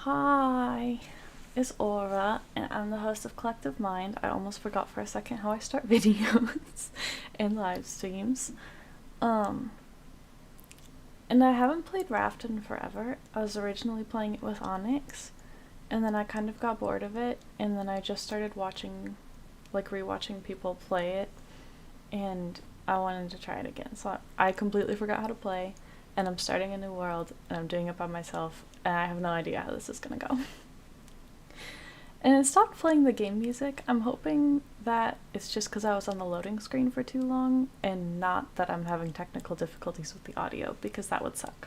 Hi, it's Aura, and I'm the host of Collective Mind. I almost forgot for a second how I start videos and live streams. Um, and I haven't played Raft in forever. I was originally playing it with Onyx, and then I kind of got bored of it, and then I just started watching, rewatching people play it, and I wanted to try it again. So I completely forgot how to play, and I'm starting a new world, and I'm doing it by myself, and I have no idea how this is gonna go. And it stopped playing the game music. I'm hoping that it's just because I was on the loading screen for too long, and not that I'm having technical difficulties with the audio, because that would suck.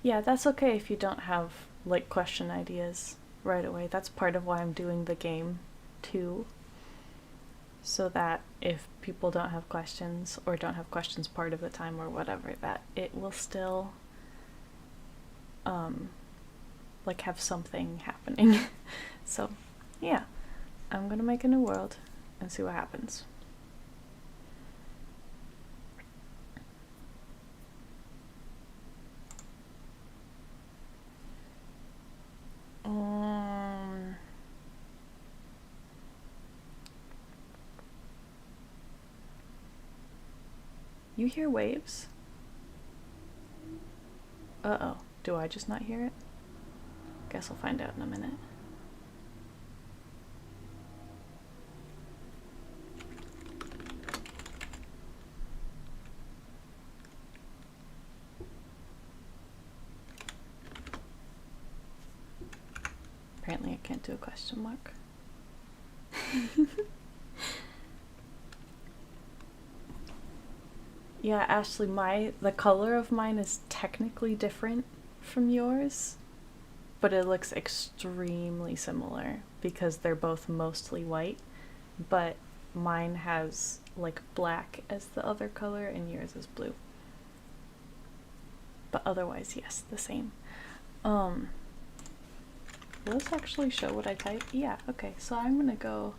Yeah, that's okay if you don't have, question ideas right away. That's part of why I'm doing the game, too. So that if people don't have questions, or don't have questions part of the time or whatever, that it will still have something happening. So yeah, I'm gonna make a new world and see what happens. You hear waves? Uh-oh. Do I just not hear it? Guess I'll find out in a minute. Apparently I can't do a question mark. Yeah, Ashley, the color of mine is technically different from yours, but it looks extremely similar because they're both mostly white, but mine has black as the other color and yours is blue. But otherwise, yes, the same. Will this actually show what I type? Yeah, okay, so I'm gonna go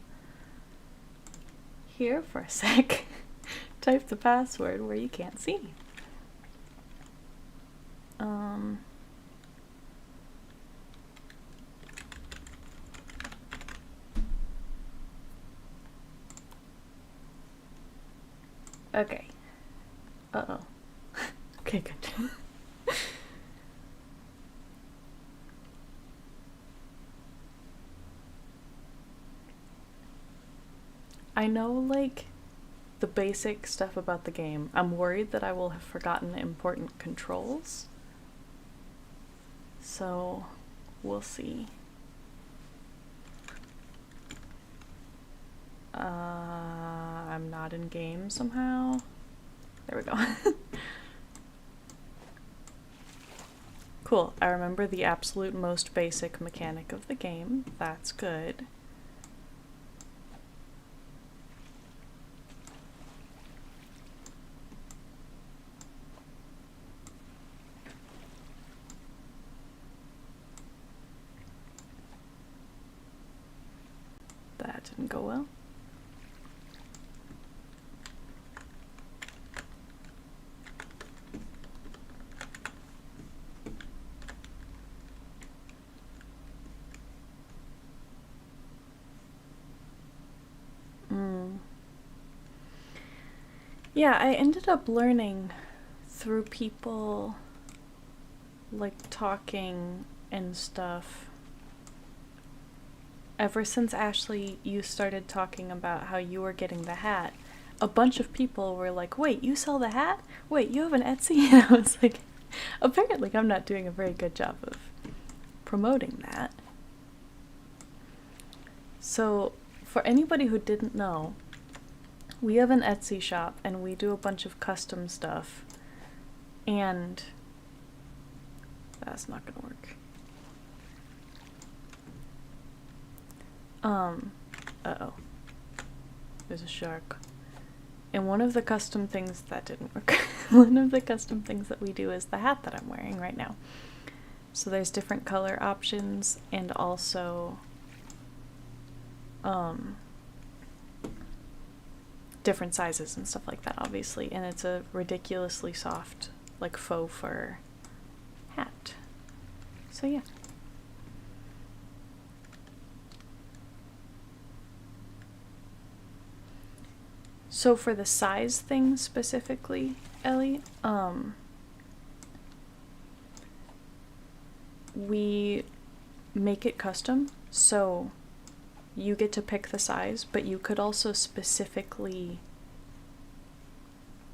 here for a sec. Type the password where you can't see. Okay. Uh-oh. Okay, good. I know, the basic stuff about the game. I'm worried that I will have forgotten important controls. So, we'll see. I'm not in game somehow. There we go. Cool. I remember the absolute most basic mechanic of the game. That's good. That didn't go well. Yeah, I ended up learning through people talking and stuff. Ever since Ashley, you started talking about how you were getting the hat, a bunch of people were like, wait, you sell the hat? Wait, you have an Etsy? And I was like, apparently I'm not doing a very good job of promoting that. So, for anybody who didn't know, we have an Etsy shop and we do a bunch of custom stuff. And that's not gonna work. Uh-oh. There's a shark. And one of the custom things that didn't work. One of the custom things that we do is the hat that I'm wearing right now. So there's different color options and also different sizes and stuff like that, obviously. And it's a ridiculously soft, like, faux fur hat. So yeah. So for the size thing specifically, Ellie, we make it custom, so you get to pick the size, but you could also specifically,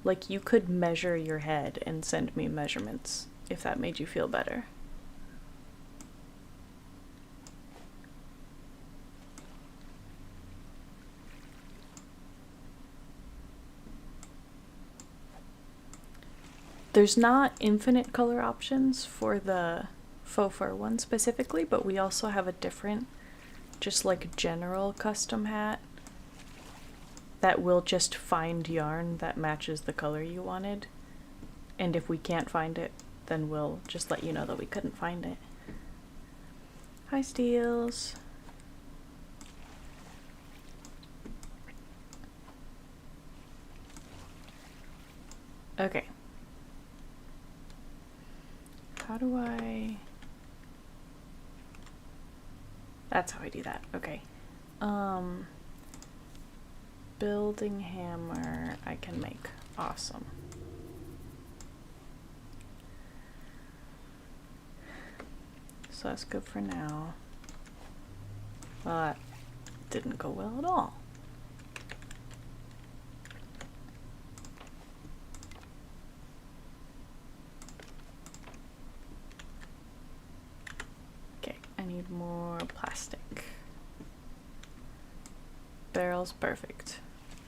like, you could measure your head and send me measurements if that made you feel better. There's not infinite color options for the faux fur one specifically, but we also have a different, just like general custom hat that will just find yarn that matches the color you wanted. And if we can't find it, then we'll just let you know that we couldn't find it. Hi, Steels. Okay. How do I... That's how I do that. Okay. Building hammer I can make. Awesome. So that's good for now. Well, that didn't go well at all. Okay, I need more plastic. Barrel's perfect.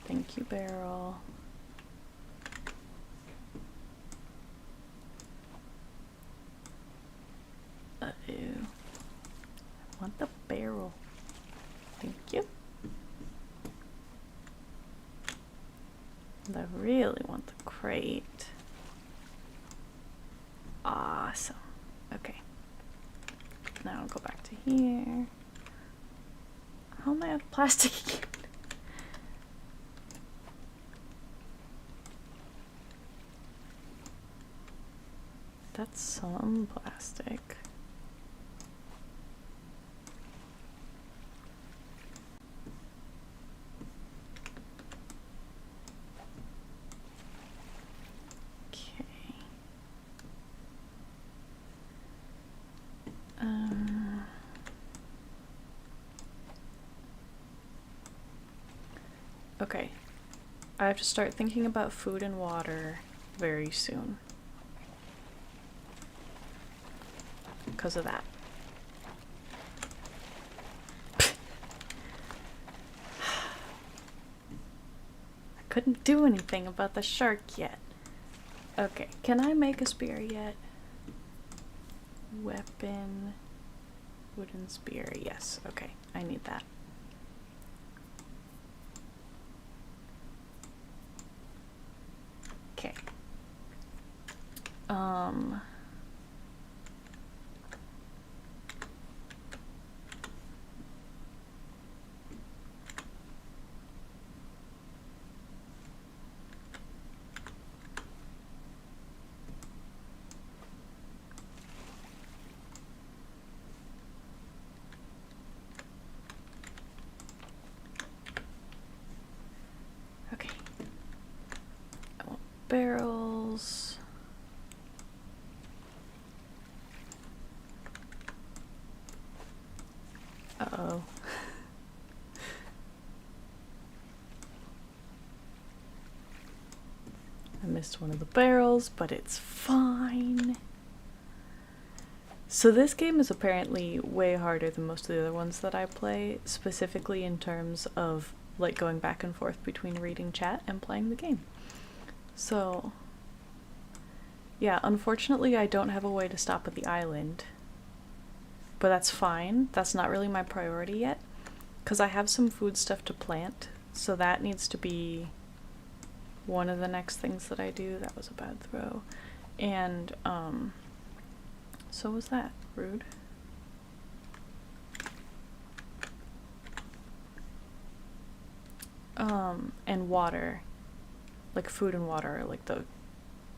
Thank you, barrel. Uh-oh. I want the barrel. Thank you. And I really want the crate. Awesome. Okay. Now I'll go back to here. How am I out of plastic again? That's some plastic. Okay. Okay. I have to start thinking about food and water very soon. Because of that. I couldn't do anything about the shark yet. Okay, can I make a spear yet? Weapon, wooden spear, yes, okay, I need that. Okay. Okay. I want barrels. Uh-oh. I missed one of the barrels, but it's fine. So this game is apparently way harder than most of the other ones that I play, specifically in terms of like going back and forth between reading chat and playing the game. So yeah, unfortunately I don't have a way to stop at the island. But that's fine. That's not really my priority yet, because I have some food stuff to plant, so that needs to be one of the next things that I do. That was a bad throw. And so was that rude? And and water, like food and water, are like the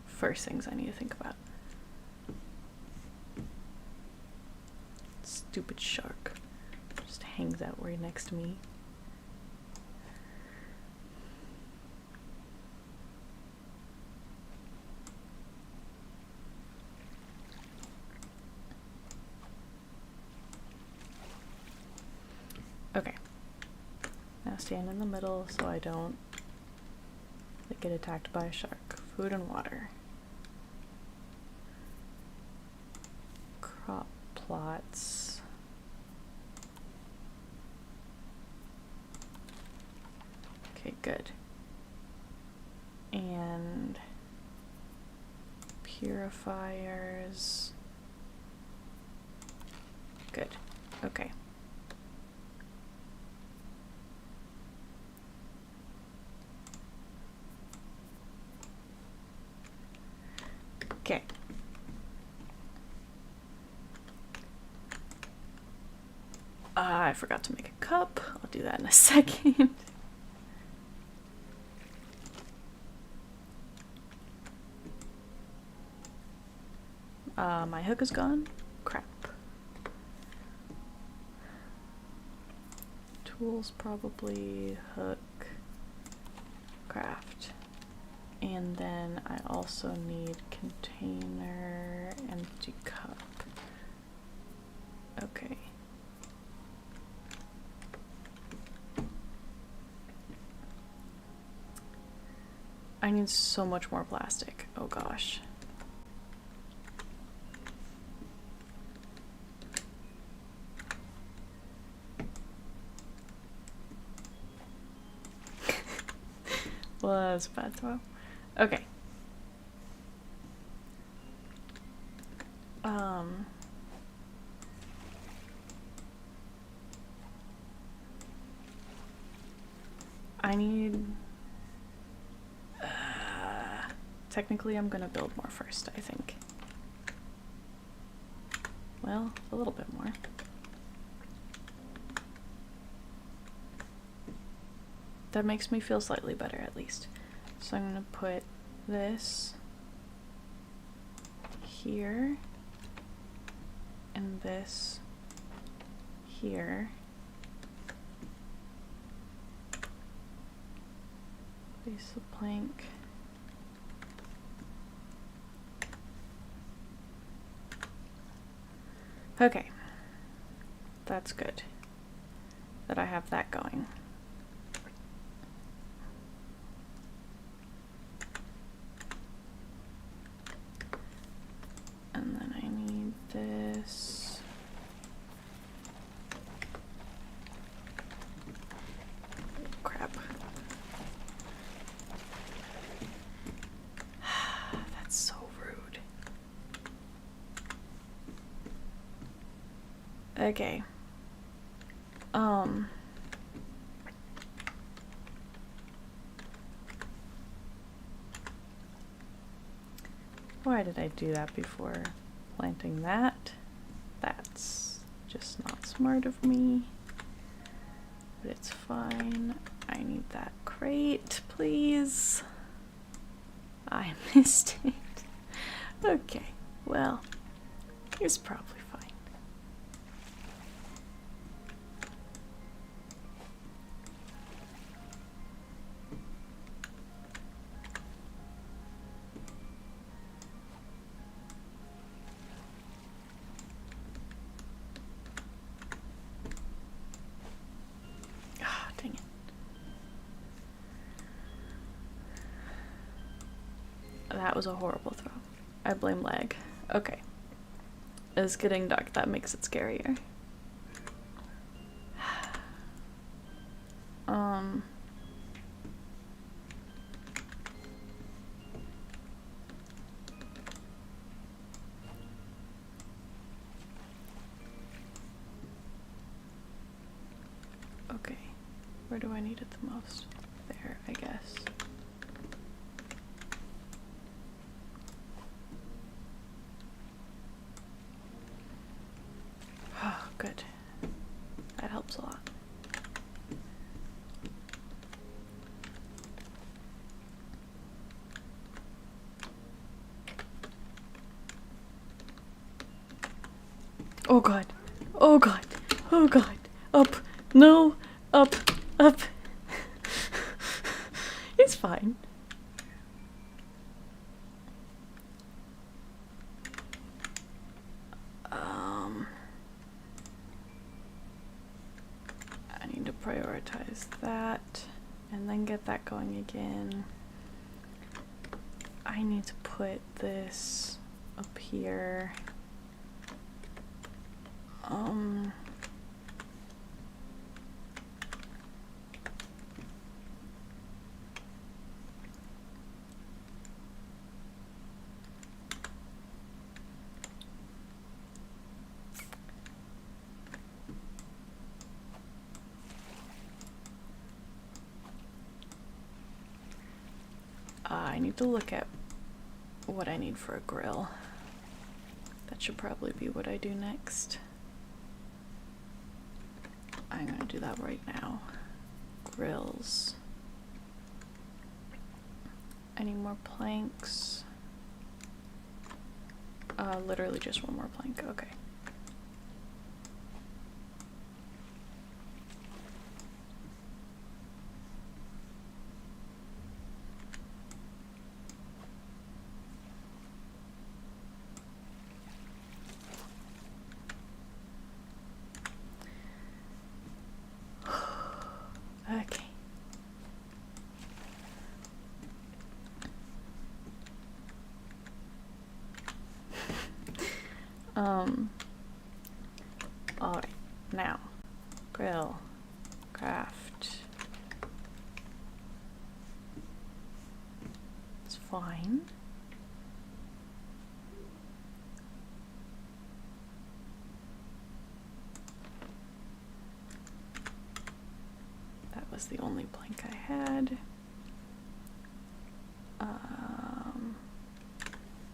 first things I need to think about. Stupid shark just hangs out right next to me. Okay, now stand in the middle so I don't get attacked by a shark. Food and water. Crop plots. Okay, good. And purifiers. Good. Okay. Okay. I forgot to make a cup. I'll do that in a second. My hook is gone. Crap. Tools probably, hook, craft. And then I also need container, empty cup. Okay. I need so much more plastic. Oh gosh. Well, that was a bad throw. Okay. I need... technically, I'm gonna build more first, I think. Well, a little bit more. That makes me feel slightly better, at least. So I'm gonna put this here, and this here. Place the plank. Okay, that's good that I have that going. And then I need this. Crap. That's so rude. Okay. Why did I do that before planting that? That's just not smart of me. But it's fine. I need that crate, please. I missed it. Okay, well, it's probably fine. Ah, dang it. That was a horrible throw. I blame lag. Okay. It's getting dark. That makes it scarier. Okay. Where do I need it the most? There, I guess. Oh, good. That helps a lot. Oh god. Oh god. Oh god. Up. No. Up. Up. It's fine. I need to prioritize that and then get that going again. I need to put this up here. I need to look at what I need for a grill. That should probably be what I do next. I'm gonna do that right now. Grills. I need more planks. Literally just one more plank, okay. Okay. Alright, now, grill, craft. It's fine. That was the only plank I had.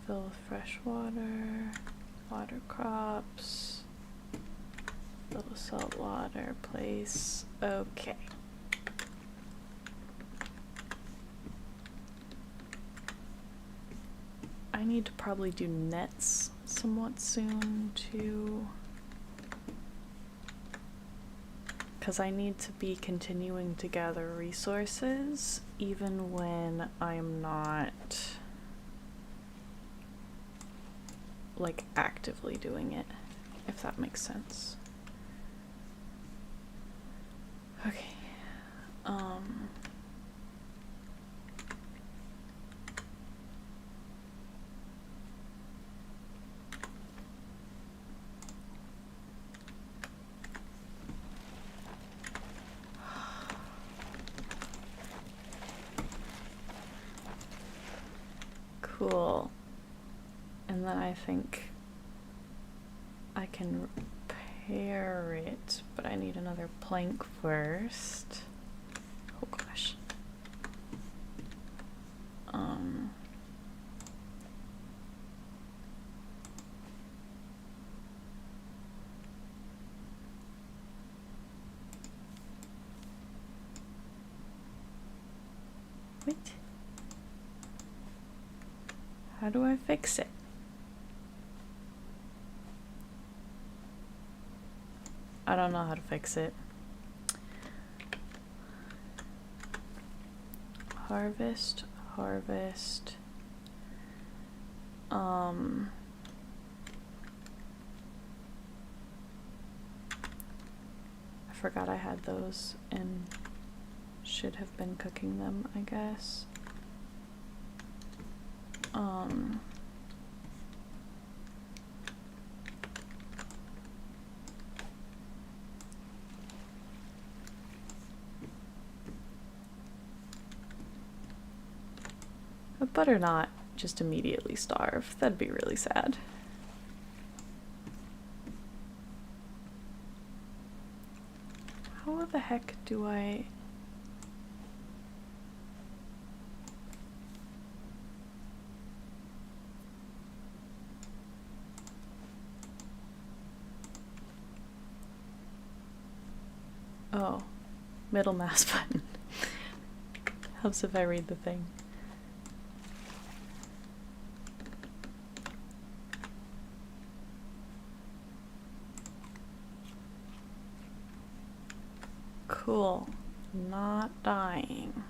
Fill with fresh water, water crops, fill with salt water, place. Okay. I need to probably do nets somewhat soon too, because I need to be continuing to gather resources even when I'm not like actively doing it, if that makes sense. Okay. Cool. And then I think I can repair it, but I need another plank first. Oh gosh. Wait. How do I fix it? I don't know how to fix it. Harvest, harvest. I forgot I had those and should have been cooking them, I guess. But better not just immediately starve. That'd be really sad. How the heck do I... Oh, middle mouse button. Helps if I read the thing. Cool. Not dying.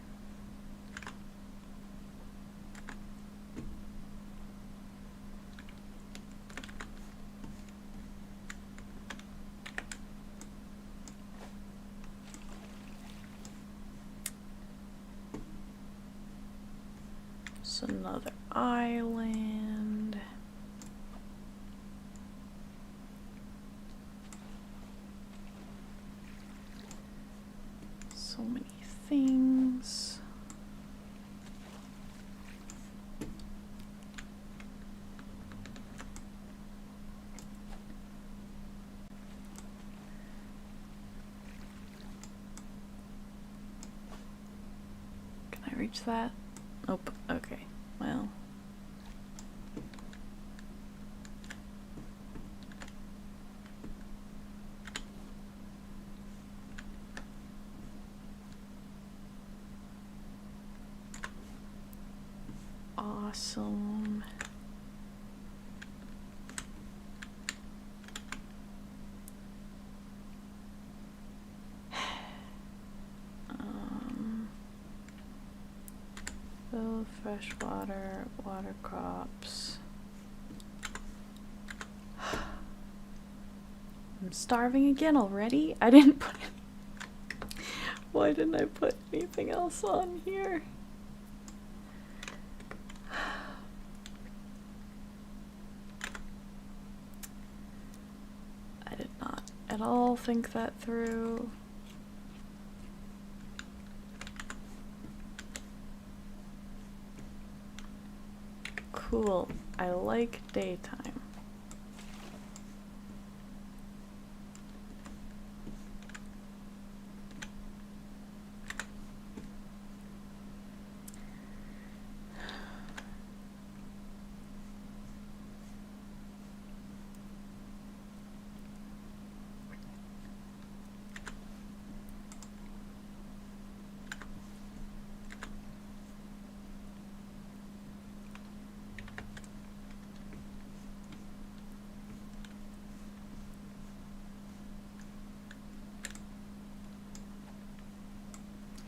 It's another island. So many things. Can I reach that? Nope. Okay. Well. Awesome. Fill fresh water, water crops. I'm starving again already? I didn't put Why didn't I put anything else on here? I did not at all think that through. Cool. I like daytime.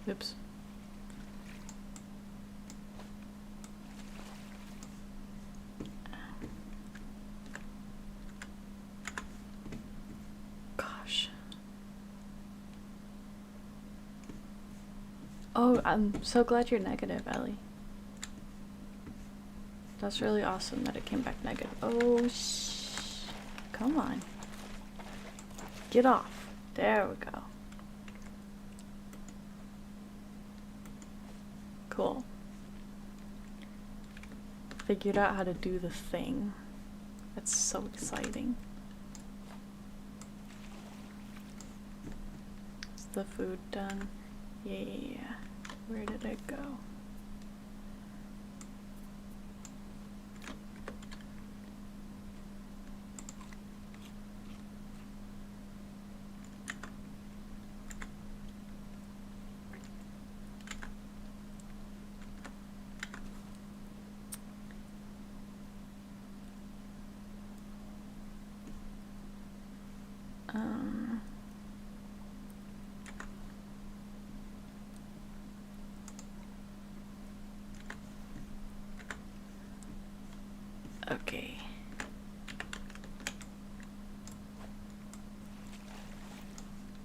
Oops. Gosh. Oh, I'm so glad you're negative, Ellie. That's really awesome that it came back negative. Oh, come on. Get off. There we go. Cool. Figured out how to do the thing. That's so exciting. Is the food done? Yeah. Where did it go? Okay.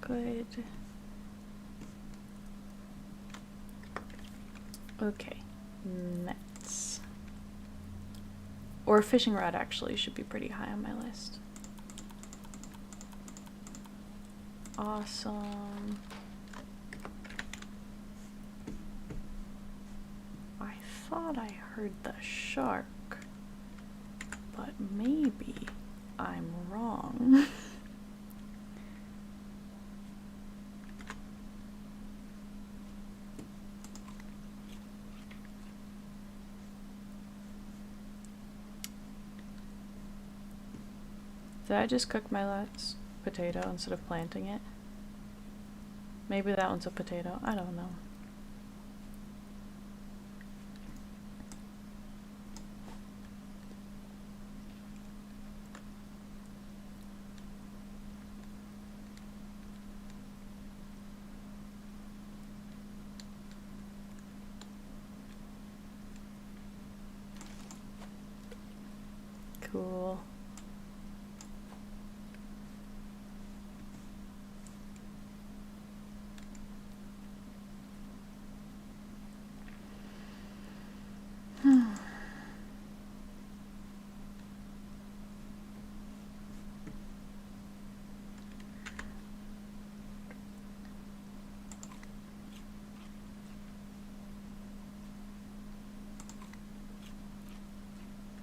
Good. Okay. Nets. Or a fishing rod actually should be pretty high on my list. Awesome. I thought I heard the shark, but maybe I'm wrong. Did I just cook my last potato instead of planting it? Maybe that one's a potato. I don't know. Cool.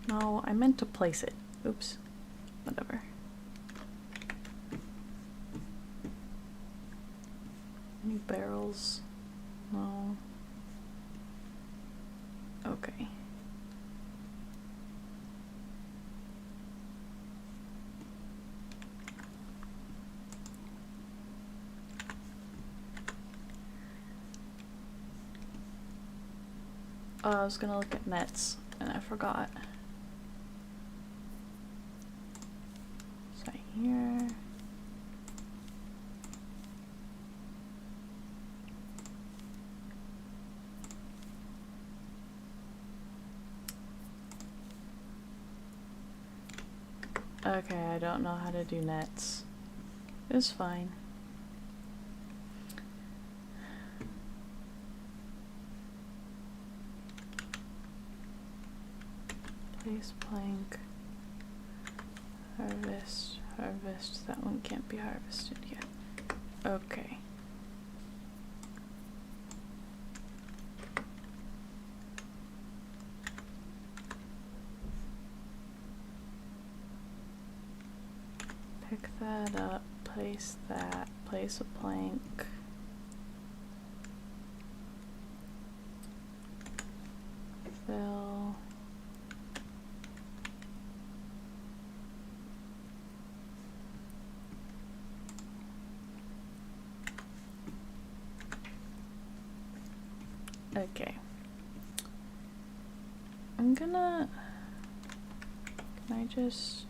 No, I meant to place it. Oops. Whatever. Any barrels? No. Okay. Oh, I was gonna look at nets and I forgot. So here. Okay, I don't know how to do nets. It's fine. Place plank. Harvest. Harvest. That one can't be harvested yet. Okay. Pick that up, place that, place a plank. Fill. Okay. I'm gonna... Can I just...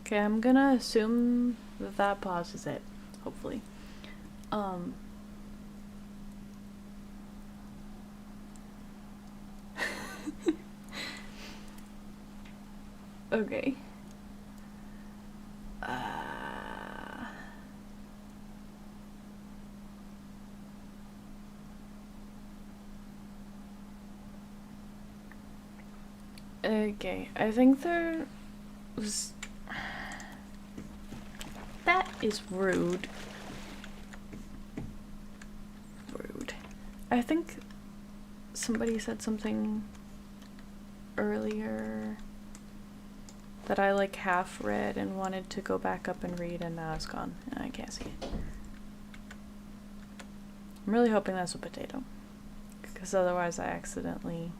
Okay, I'm gonna assume that that pauses it, hopefully. Okay. Okay, I think there was... That is rude. Rude. I think somebody said something earlier that I like half read and wanted to go back up and read, and now it's gone and I can't see it. I'm really hoping that's a potato, because otherwise I accidentally...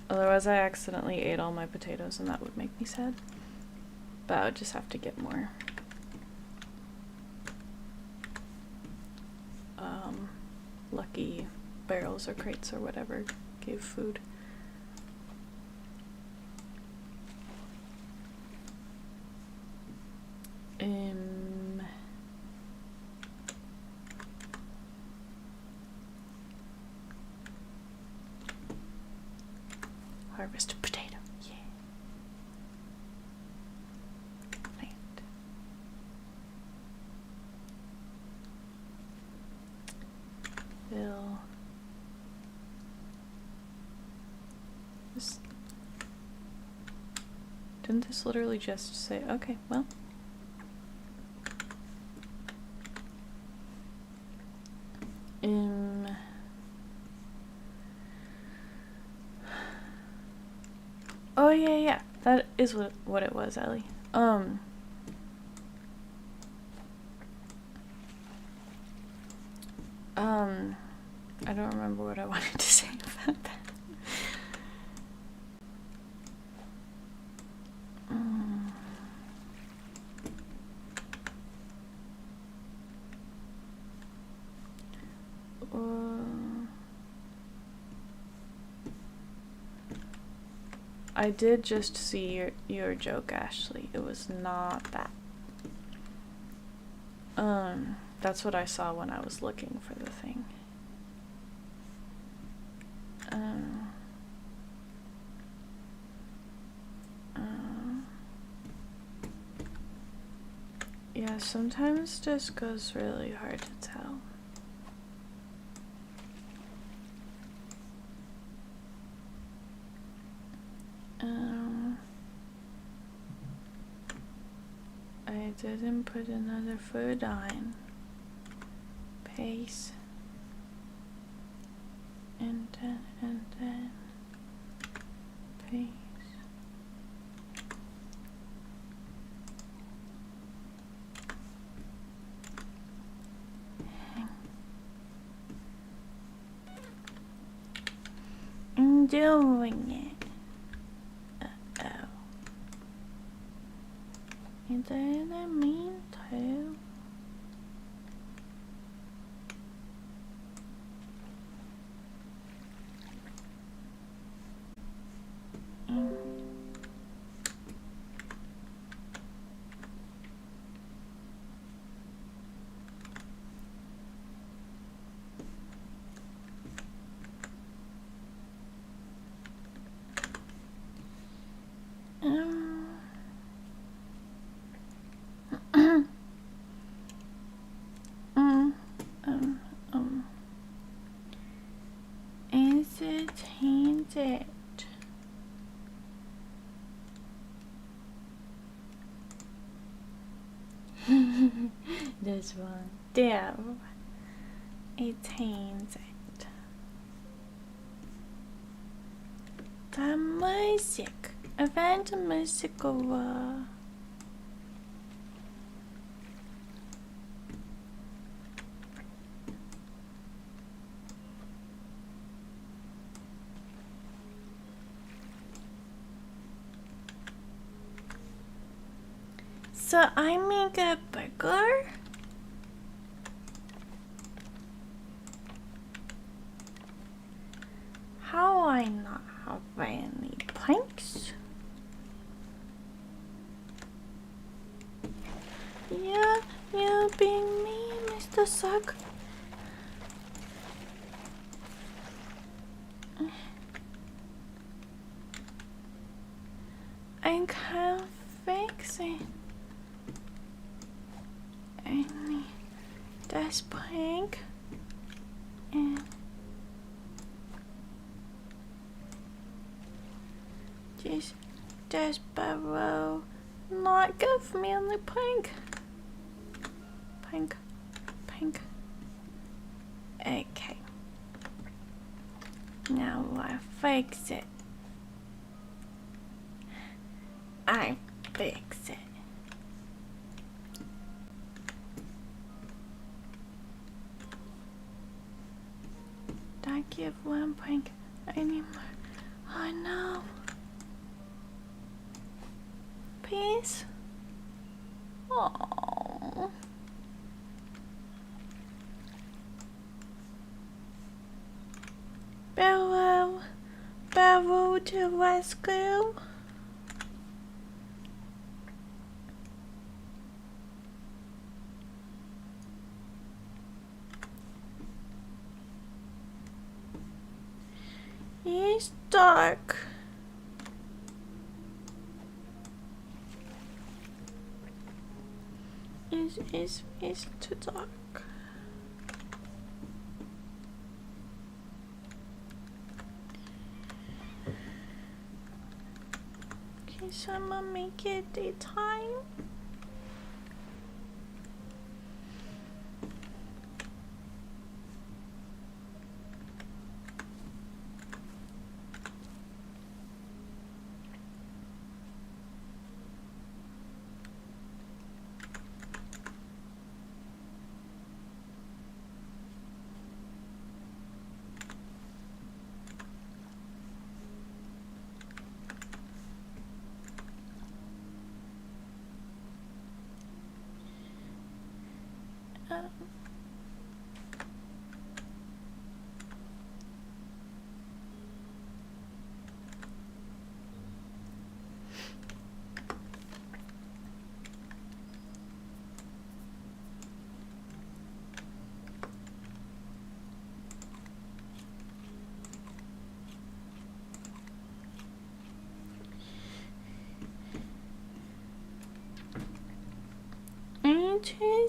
Otherwise I accidentally ate all my potatoes and that would make me sad. But I would just have to get more. Lucky barrels or crates or whatever gave food. Harvest a potato, yeah. Plant. Fill. Didn't this literally just say, okay, well. Oh yeah, that is what it was, Ellie. I don't remember what I wanted to say about that. I did just see your joke, Ashley. It was not that. That's what I saw when I was looking for the thing. Yeah, sometimes just goes really hard to tell. I didn't put another foot on. Paste. And then paste. I'm doing it. Uh-oh. And then I mean to. Entertained it. This one. There. Attains it. The music. Event musical. So I make a burger? How I not have any planks? Yeah, you being me, Mr. Suck. I can't fix it. I need this plank and this barrel. Not give me any plank. Plank. Okay. Now I fix it. I fix it. Don't give one plank anymore. Oh no. Please. Oh. Barrel to rescue. It's dark. It's too dark. Can someone make it daytime?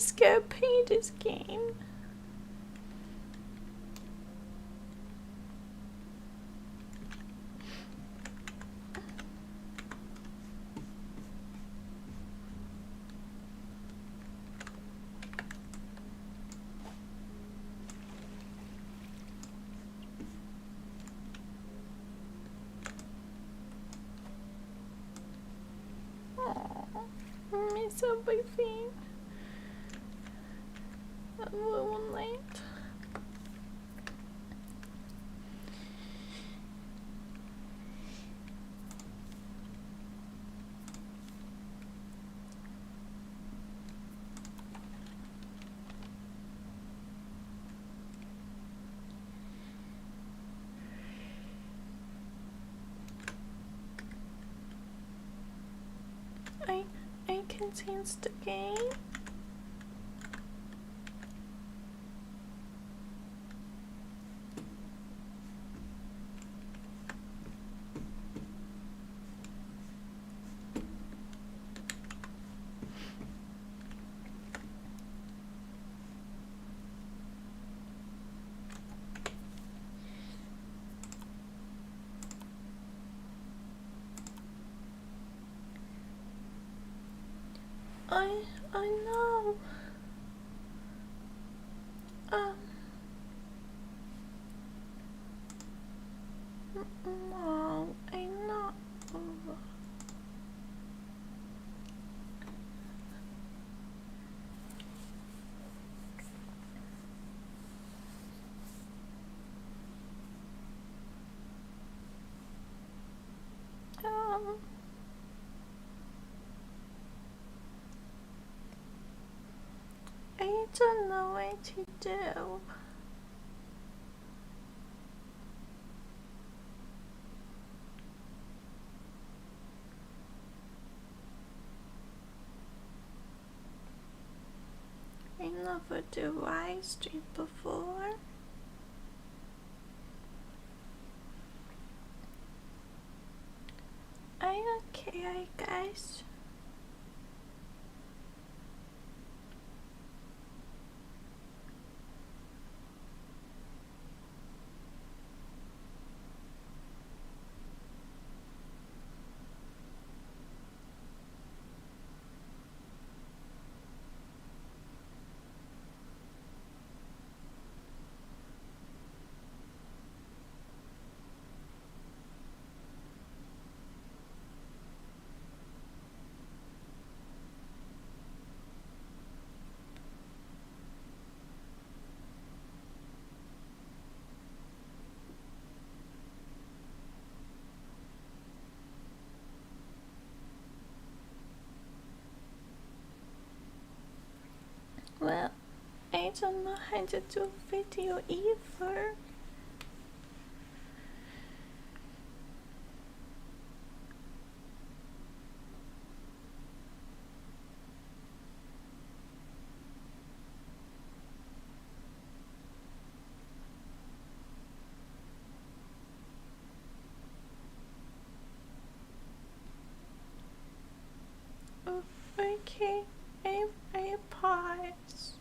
scared to play this game. My subway theme. One night. I can change the game. I know. No, I know. I don't know what to do. I never do live stream before. Okay, guys. Well, I don't know how to do video either. Okay, I pause.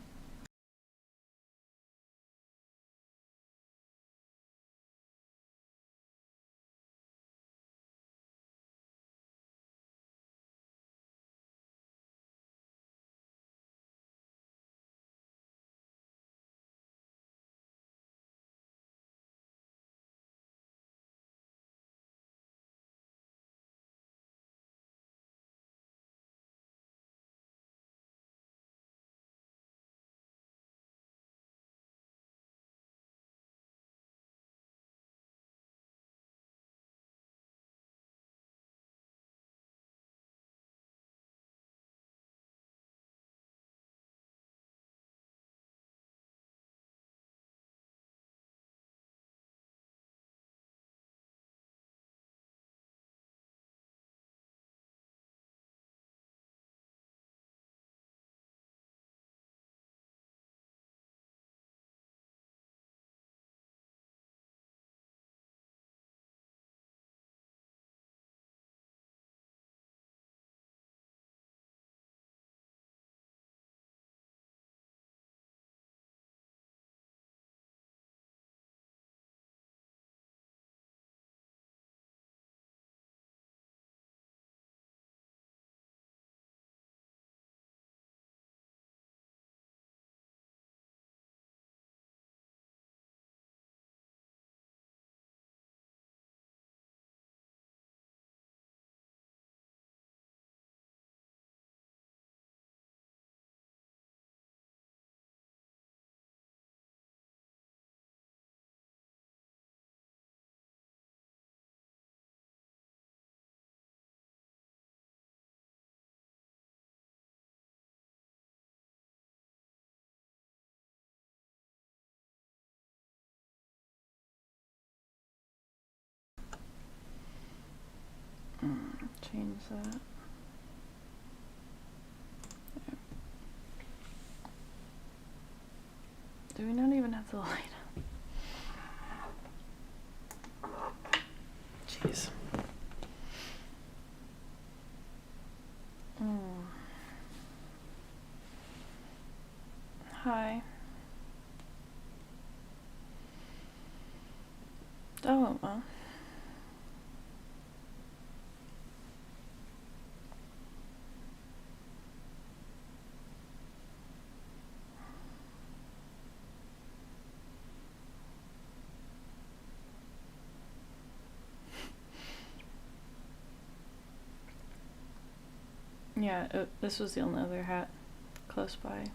change that. There. Do we not even have the light on? Jeez. Hi. Oh, well. Yeah, this was the only other hat close by.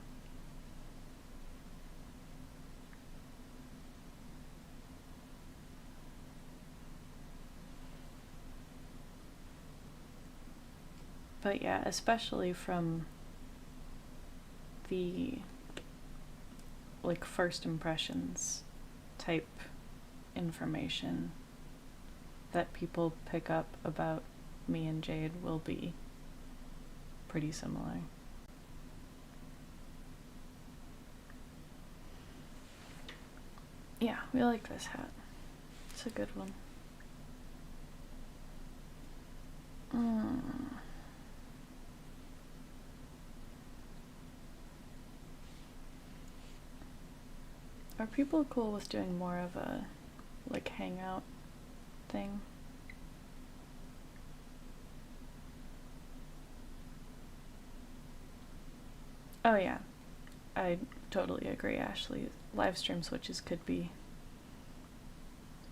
But yeah, especially from the like first impressions type information that people pick up about me and Jade will be pretty similar. Yeah, we like this hat. It's a good one. Are people cool with doing more of a like hangout thing? Oh yeah, I totally agree, Ashley. Live stream switches could be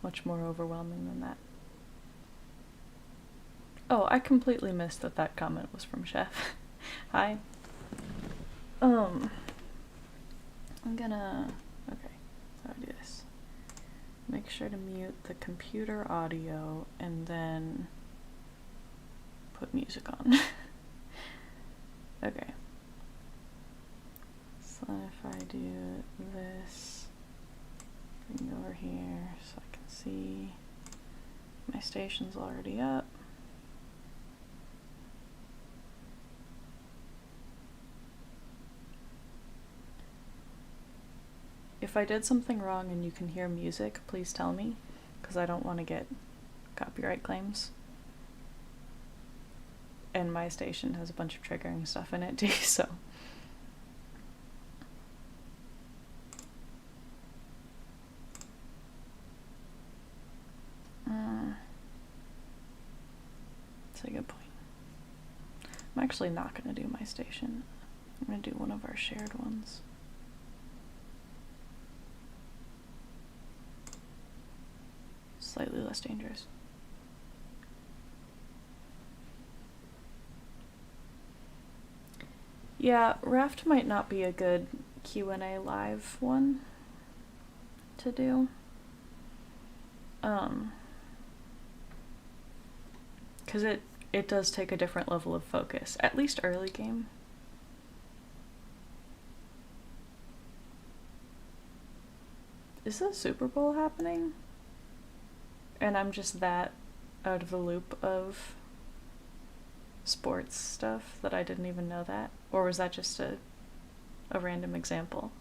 much more overwhelming than that. Oh, I completely missed that comment was from Chef. Hi. I'm gonna... Okay, how do I do this? Make sure to mute the computer audio and then put music on. Okay. So if I do this, bring it over here so I can see my station's already up. If I did something wrong and you can hear music, please tell me, because I don't want to get copyright claims. And my station has a bunch of triggering stuff in it too, so. That's a good point. I'm actually not going to do my station. I'm going to do one of our shared ones. Slightly less dangerous. Yeah, Raft might not be a good Q&A live one to do. Because it does take a different level of focus, at least early game. Is the Super Bowl happening? And I'm just that out of the loop of sports stuff that I didn't even know that? Or was that just a random example?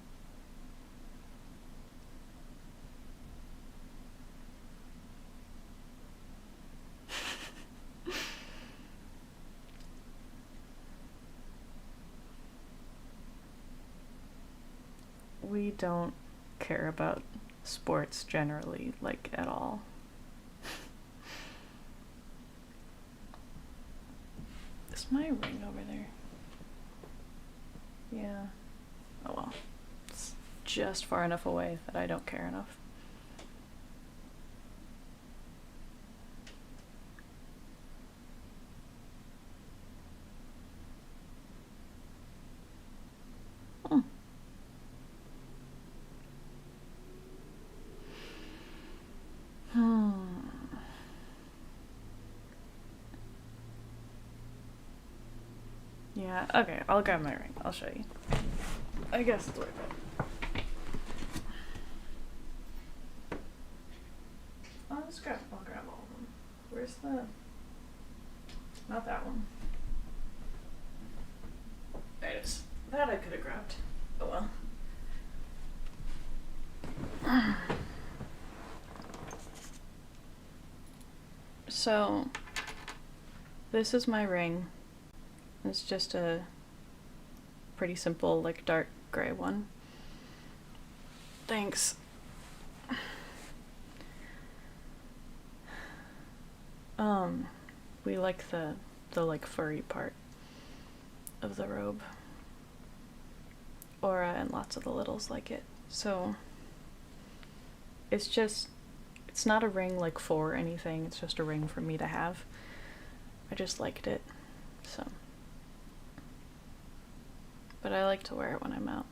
We don't care about sports generally, like, at all. Is my ring over there? Yeah. Oh well. It's just far enough away that I don't care enough. Yeah, okay, I'll grab my ring. I'll show you. I guess it's worth it. I'll grab all of them. Where's the... Not that one. There it is. That I could have grabbed. Oh well. So, this is my ring. It's just a pretty simple, like, dark gray one. Thanks. We like the like furry part of the robe. Aura and lots of the littles like it. So it's not a ring like for anything, it's just a ring for me to have. I just liked it, so. But I like to wear it when I'm out.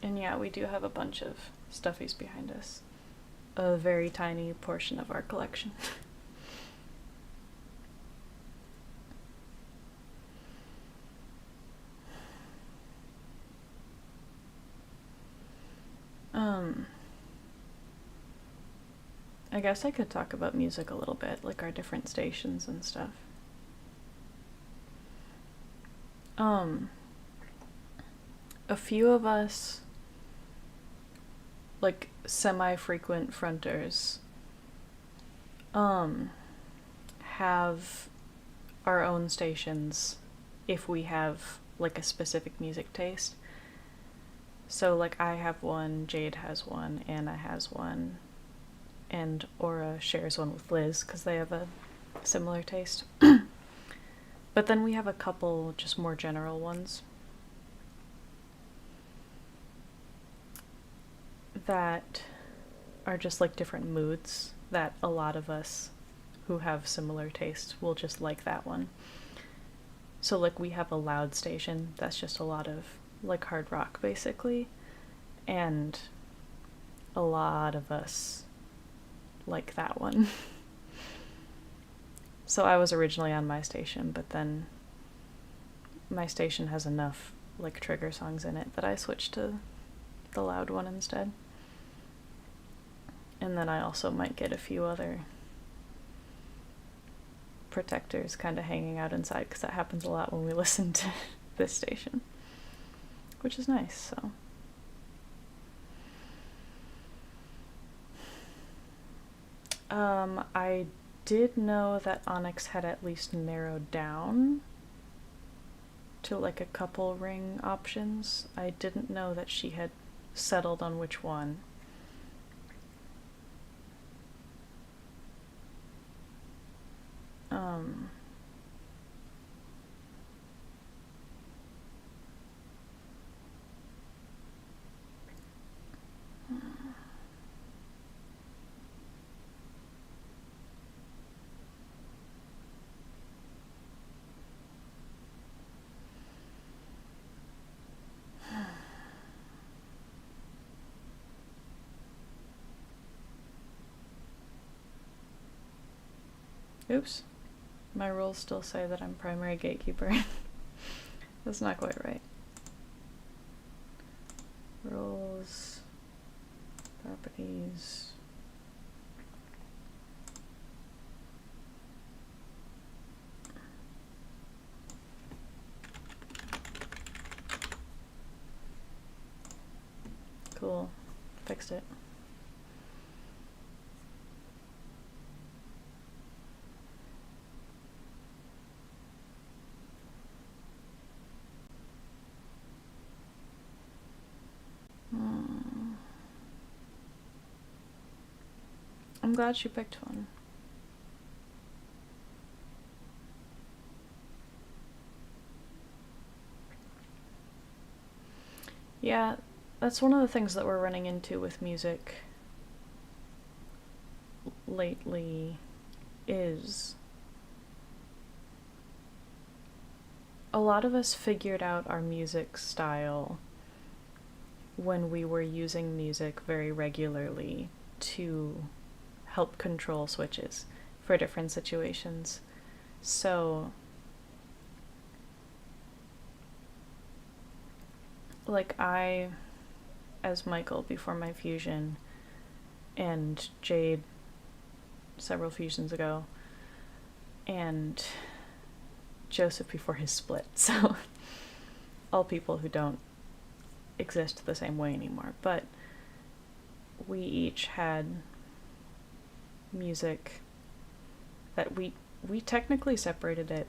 And yeah, we do have a bunch of stuffies behind us. A very tiny portion of our collection. I guess I could talk about music a little bit, like our different stations and stuff. A few of us, like semi-frequent fronters, have our own stations if we have like a specific music taste. So like I have one, Jade has one, Anna has one, and Aura shares one with Liz because they have a similar taste. But then we have a couple just more general ones that are just like different moods that a lot of us who have similar tastes will just like that one. So like we have a loud station that's just a lot of like hard rock basically, and a lot of us like that one. So I was originally on my station, but then my station has enough like trigger songs in it that I switched to the loud one instead. And then I also might get a few other protectors kind of hanging out inside, because that happens a lot when we listen to this station, which is nice. So I did know that Onyx had at least narrowed down to like a couple ring options. I didn't know that she had settled on which one. Oops. My rules still say that I'm primary gatekeeper. That's not quite right. Rules, properties. Cool. Fixed it. I'm glad she picked one. Yeah, that's one of the things that we're running into with music lately, is a lot of us figured out our music style when we were using music very regularly to help control switches for different situations. So like I, as Michael before my fusion, and Jade several fusions ago, and Joseph before his split. So all people who don't exist the same way anymore. But we each had music that we technically separated it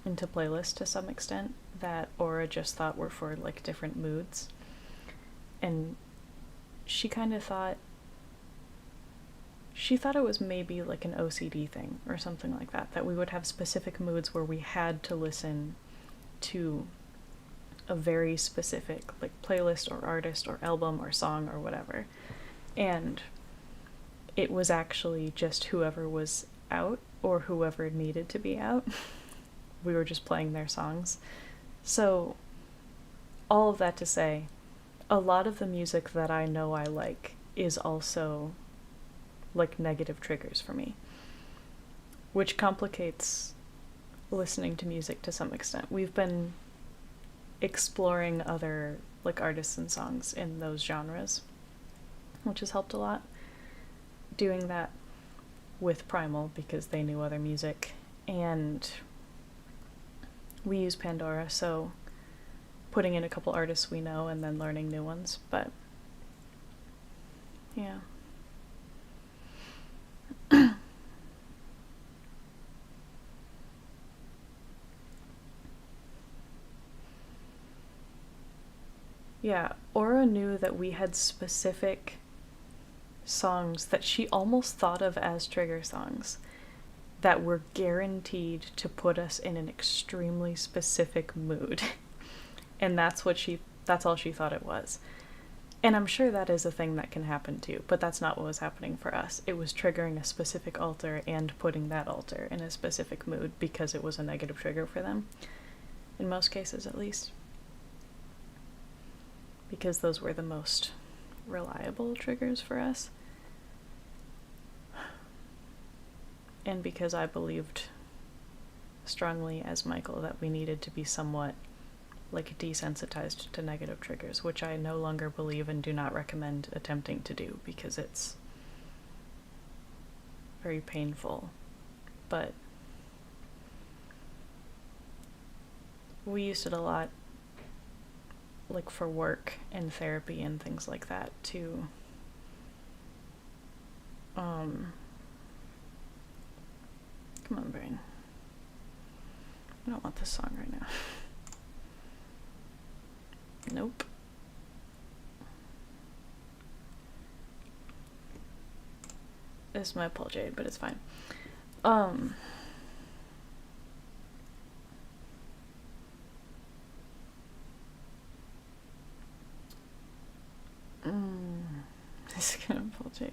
into playlists to some extent that Aura just thought were for like different moods. And she kind of thought it was maybe like an OCD thing or something like that, that we would have specific moods where we had to listen to a very specific like playlist or artist or album or song or whatever. And it was actually just whoever was out or whoever needed to be out. We were just playing their songs. So all of that to say, a lot of the music that I know I like is also like negative triggers for me, which complicates listening to music to some extent. We've been exploring other like artists and songs in those genres, which has helped a lot. Doing that with Primal because they knew other music, and we use Pandora, so putting in a couple artists we know and then learning new ones. But yeah. Yeah, Aura knew that we had specific songs that she almost thought of as trigger songs that were guaranteed to put us in an extremely specific mood. And that's all she thought it was. And I'm sure that is a thing that can happen too, but that's not what was happening for us. It was triggering a specific altar and putting that altar in a specific mood because it was a negative trigger for them. In most cases, at least. Because those were the most reliable triggers for us. And because I believed strongly as Michael that we needed to be somewhat like desensitized to negative triggers, which I no longer believe and do not recommend attempting to do because it's very painful. But we used it a lot like for work and therapy and things like that to come on, brain. I don't want this song right now. Nope. This might pull Jade, but it's fine. This is gonna pull Jade.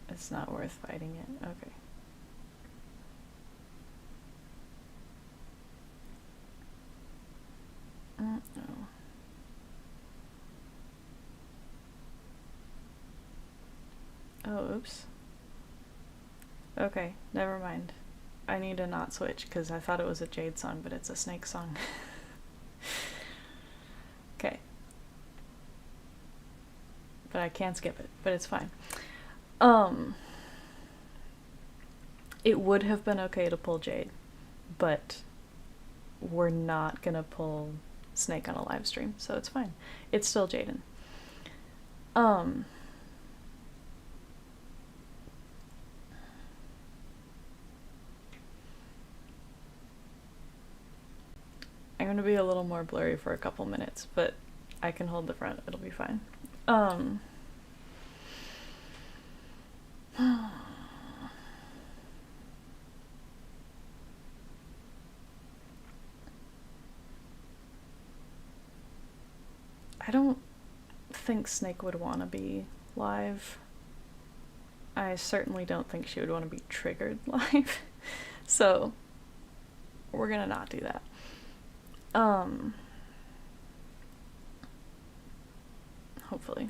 It's not worth fighting it. Okay. No. Oh, oops. Okay, never mind. I need to not switch because I thought it was a Jade song, but it's a Snake song. Okay. But I can't skip it, but it's fine. It would have been okay to pull Jade, but we're not gonna pull Snake on a live stream, so it's fine. It's still Jayden. I'm gonna be a little more blurry for a couple minutes, but I can hold the front, it'll be fine. I don't think Snake would want to be live. I certainly don't think she would want to be triggered live. So we're gonna not do that. Hopefully.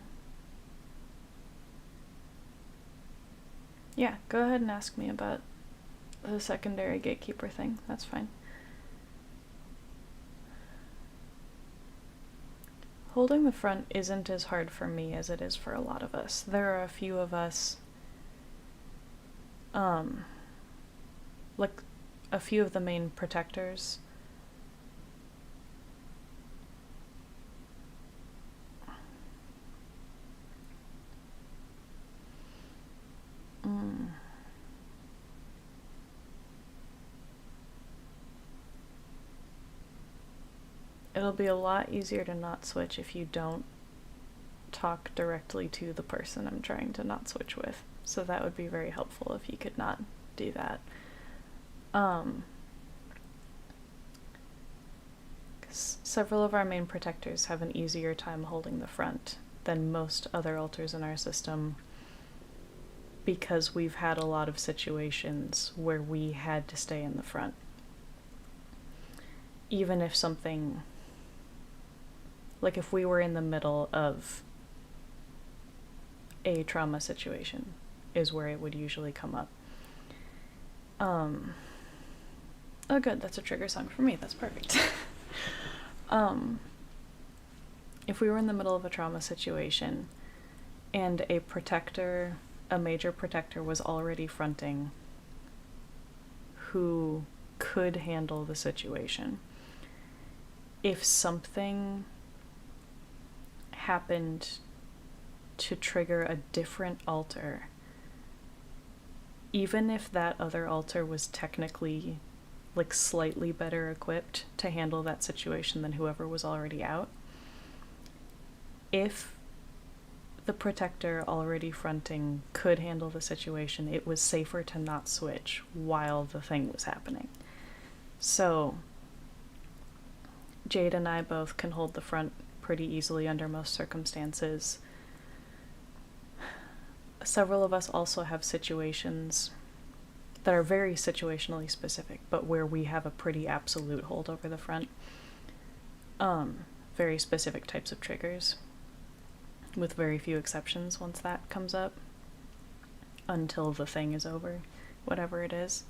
Yeah, go ahead and ask me about the secondary gatekeeper thing. That's fine. Holding the front isn't as hard for me as it is for a lot of us. There are a few of us, like a few of the main protectors. It'll be a lot easier to not switch if you don't talk directly to the person I'm trying to not switch with. So that would be very helpful if you could not do that. Several of our main protectors have an easier time holding the front than most other altars in our system, because we've had a lot of situations where we had to stay in the front. Even if something, like if we were in the middle of a trauma situation, is where it would usually come up. Oh good, that's a trigger song for me, that's perfect. If we were in the middle of a trauma situation and a major protector was already fronting who could handle the situation, if something happened to trigger a different altar, even if that other altar was technically like slightly better equipped to handle that situation than whoever was already out, if the protector already fronting could handle the situation, it was safer to not switch while the thing was happening. So Jade and I both can hold the front pretty easily under most circumstances. Several of us also have situations that are very situationally specific, but where we have a pretty absolute hold over the front. Very specific types of triggers, with very few exceptions once that comes up, until the thing is over, whatever it is.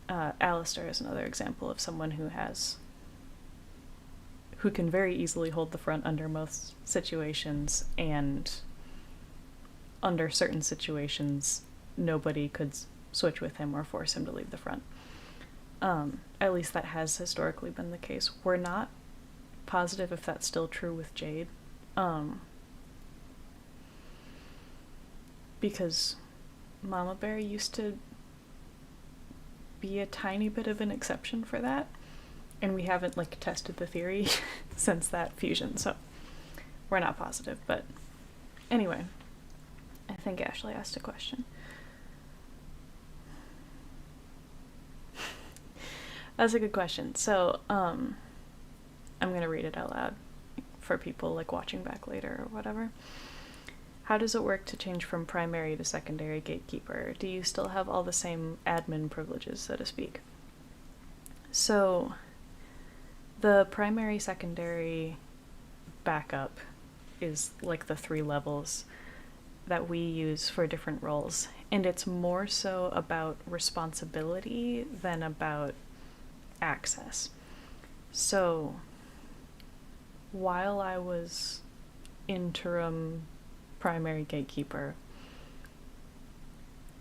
Alistair is another example of someone who can very easily hold the front under most situations, and under certain situations nobody could switch with him or force him to leave the front. At least that has historically been the case. We're not positive if that's still true with Jade, because Mama Bear used to be a tiny bit of an exception for that, and we haven't like tested the theory since that fusion, so we're not positive. But anyway, I think Ashley asked a question. That's a good question. So I'm gonna read it out loud for people like watching back later or whatever. How does it work to change from primary to secondary gatekeeper? Do you still have all the same admin privileges, so to speak? So the primary secondary backup is like the 3 levels that we use for different roles, and it's more so about responsibility than about access. So while I was interim primary gatekeeper,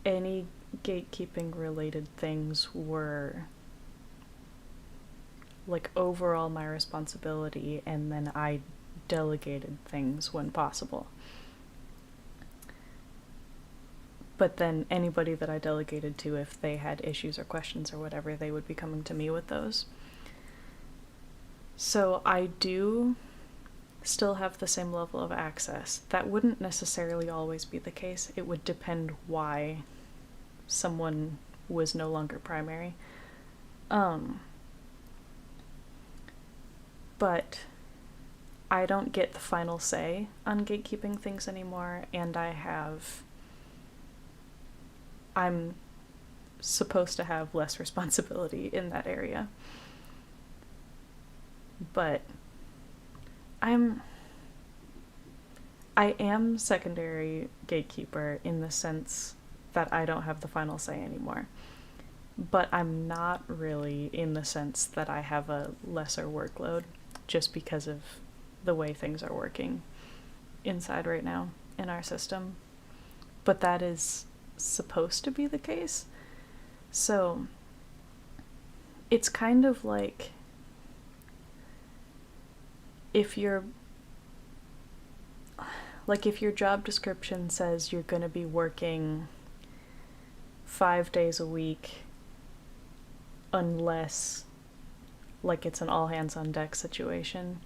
any gatekeeping related things were like overall my responsibility, and then I delegated things when possible. But then anybody that I delegated to, if they had issues or questions or whatever, they would be coming to me with those. So I do still have the same level of access. That wouldn't necessarily always be the case. It would depend why someone was no longer primary. But I don't get the final say on gatekeeping things anymore, and I'm supposed to have less responsibility in that area. But I am secondary gatekeeper in the sense that I don't have the final say anymore. But I'm not really in the sense that I have a lesser workload just because of the way things are working inside right now in our system. But that is supposed to be the case. So it's kind of like if your job description says you're going to be working 5 days a week unless it's an all hands on deck situation.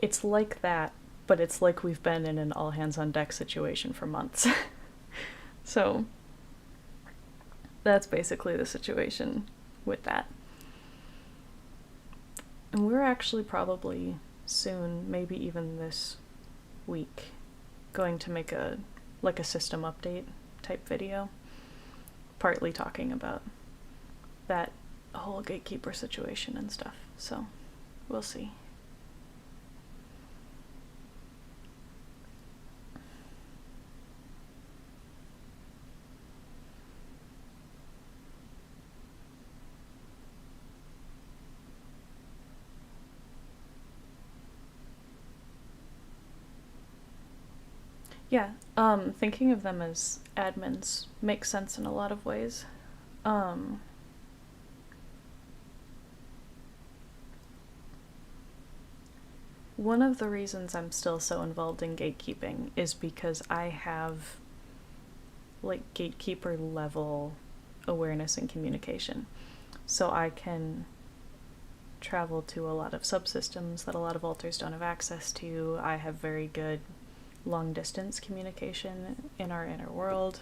It's like that, but it's like we've been in an all hands on deck situation for months. So that's basically the situation with that. And we're actually probably soon, maybe even this week, going to make a system update type video, partly talking about that whole gatekeeper situation and stuff. So we'll see. Yeah, thinking of them as admins makes sense in a lot of ways. One of the reasons I'm still so involved in gatekeeping is because I have gatekeeper level awareness and communication. So I can travel to a lot of subsystems that a lot of alters don't have access to. I have very good long distance communication in our inner world.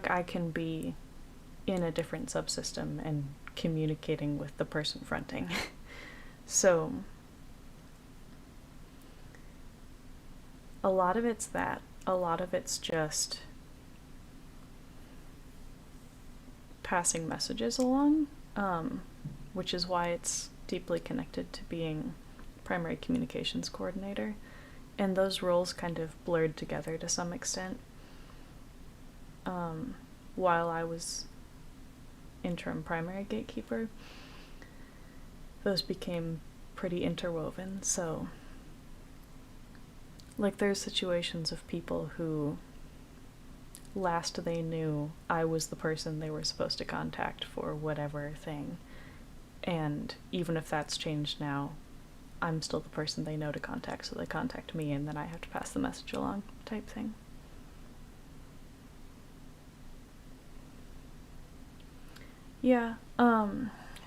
I can be in a different subsystem and communicating with the person fronting. So a lot of it's that. A lot of it's just passing messages along, which is why it's deeply connected to being primary communications coordinator. And those roles kind of blurred together to some extent. While I was interim primary gatekeeper, those became pretty interwoven. So there's situations of people who last they knew I was the person they were supposed to contact for whatever thing, and even if that's changed now, I'm still the person they know to contact, so they contact me and then I have to pass the message along type thing. Yeah,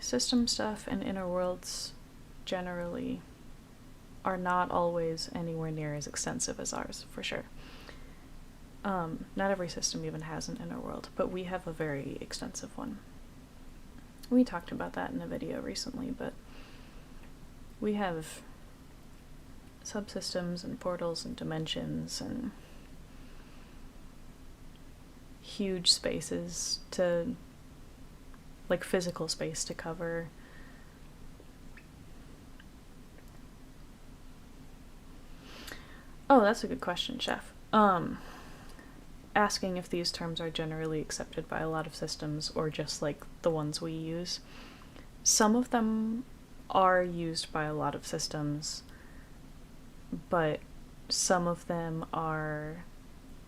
system stuff and inner worlds generally are not always anywhere near as extensive as ours, for sure. Not every system even has an inner world, but we have a very extensive one. We talked about that in a video recently, but we have subsystems and portals and dimensions and huge spaces to physical space to cover. Oh, that's a good question, Chef. Asking if these terms are generally accepted by a lot of systems or just the ones we use. Some of them are used by a lot of systems, but some of them are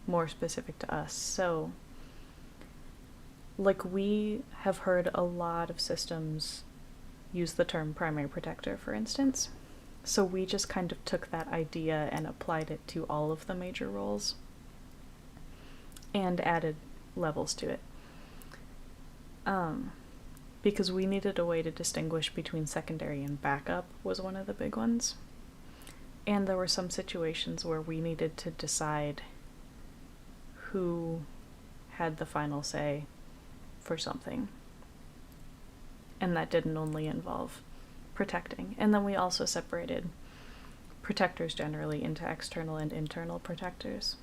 more specific to us. So we have heard a lot of systems use the term primary protector, for instance. So we just kind of took that idea and applied it to all of the major roles and added levels to it. Because we needed a way to distinguish between secondary and backup was one of the big ones. And there were some situations where we needed to decide who had the final say for something. And that didn't only involve protecting. And then we also separated protectors generally into external and internal protectors.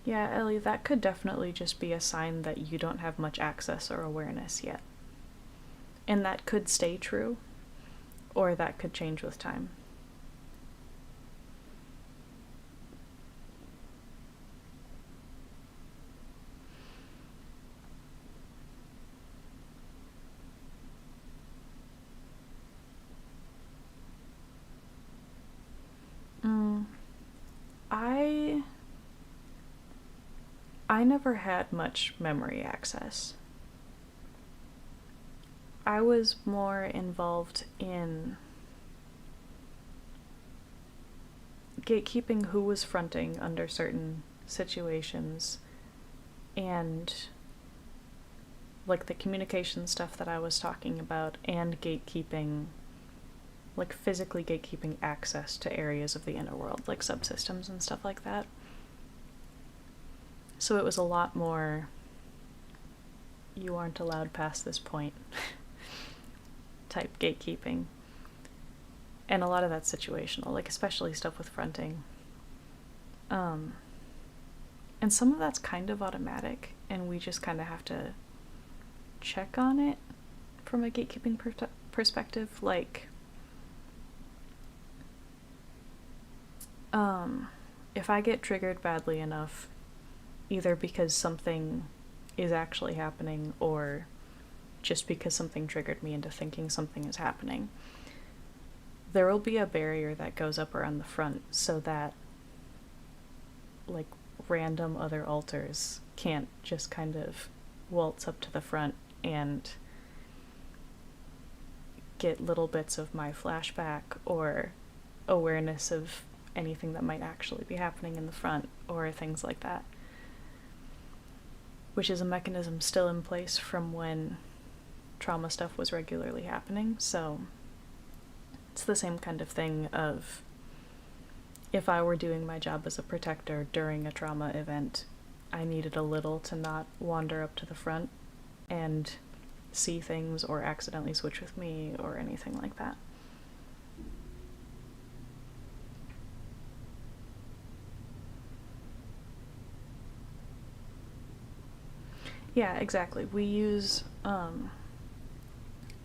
Yeah, Ellie, that could definitely just be a sign that you don't have much access or awareness yet. And that could stay true, or that could change with time. I I never had much memory access. I was more involved in gatekeeping who was fronting under certain situations, and like the communication stuff that I was talking about, and gatekeeping, like physically gatekeeping access to areas of the inner world, like subsystems and stuff like that. So it was a lot more, you aren't allowed past this point type gatekeeping. And a lot of that's situational, like especially stuff with fronting. And some of that's kind of automatic, and we just kind of have to check on it from a gatekeeping perspective. Like, if I get triggered badly enough, either because something is actually happening or just because something triggered me into thinking something is happening, there will be a barrier that goes up around the front so that like random other alters can't just kind of waltz up to the front and get little bits of my flashback or awareness of anything that might actually be happening in the front or things like that, which is a mechanism still in place from when trauma stuff was regularly happening. So it's the same kind of thing of, if I were doing my job as a protector during a trauma event, I needed a little to not wander up to the front and see things or accidentally switch with me or anything like that. Yeah, exactly. We use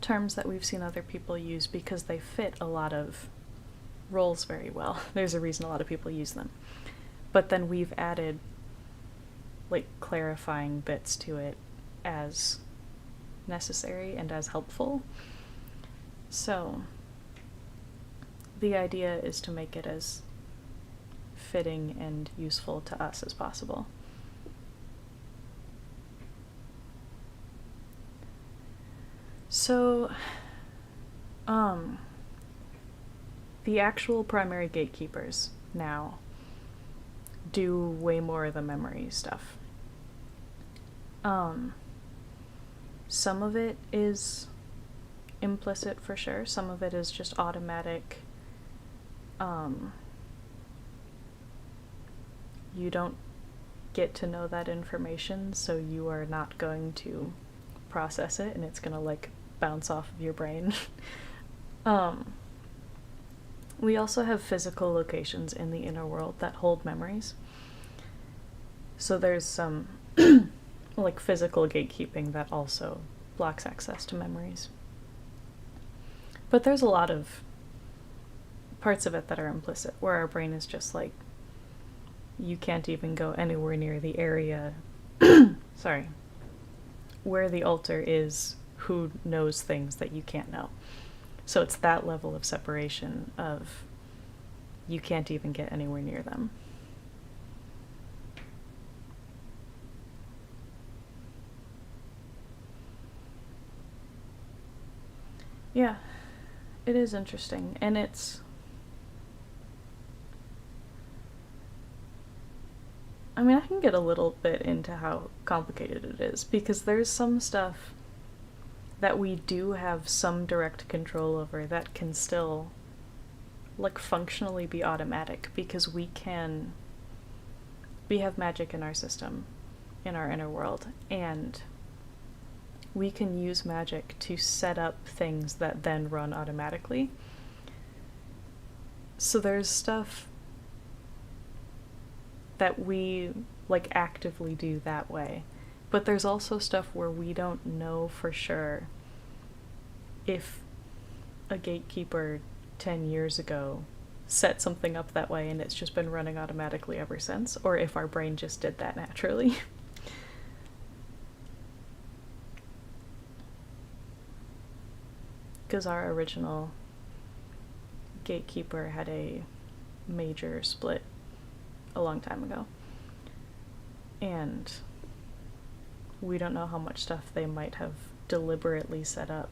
terms that we've seen other people use because they fit a lot of roles very well. There's a reason a lot of people use them. But then we've added like clarifying bits to it as necessary and as helpful. So the idea is to make it as fitting and useful to us as possible. So, the actual primary gatekeepers now do way more of the memory stuff. Some of it is implicit for sure. Some of it is just automatic. You don't get to know that information, so you are not going to process it, and it's gonna like bounce off of your brain. We also have physical locations in the inner world that hold memories. So there's some like physical gatekeeping that also blocks access to memories. But there's a lot of parts of it that are implicit, where our brain is just like, you can't even go anywhere near the area sorry, where the altar is, who knows things that you can't know. So it's that level of separation of, you can't even get anywhere near them. Yeah, it is interesting, and it's, I mean, I can get a little bit into how complicated it is, because there's some stuff that we do have some direct control over that can still, like, functionally be automatic, because we have magic in our system, in our inner world, and we can use magic to set up things that then run automatically. So there's stuff that we like actively do that way. But there's also stuff where we don't know for sure if a gatekeeper 10 years ago set something up that way and it's just been running automatically ever since, or if our brain just did that naturally. Because our original gatekeeper had a major split a long time ago. And we don't know how much stuff they might have deliberately set up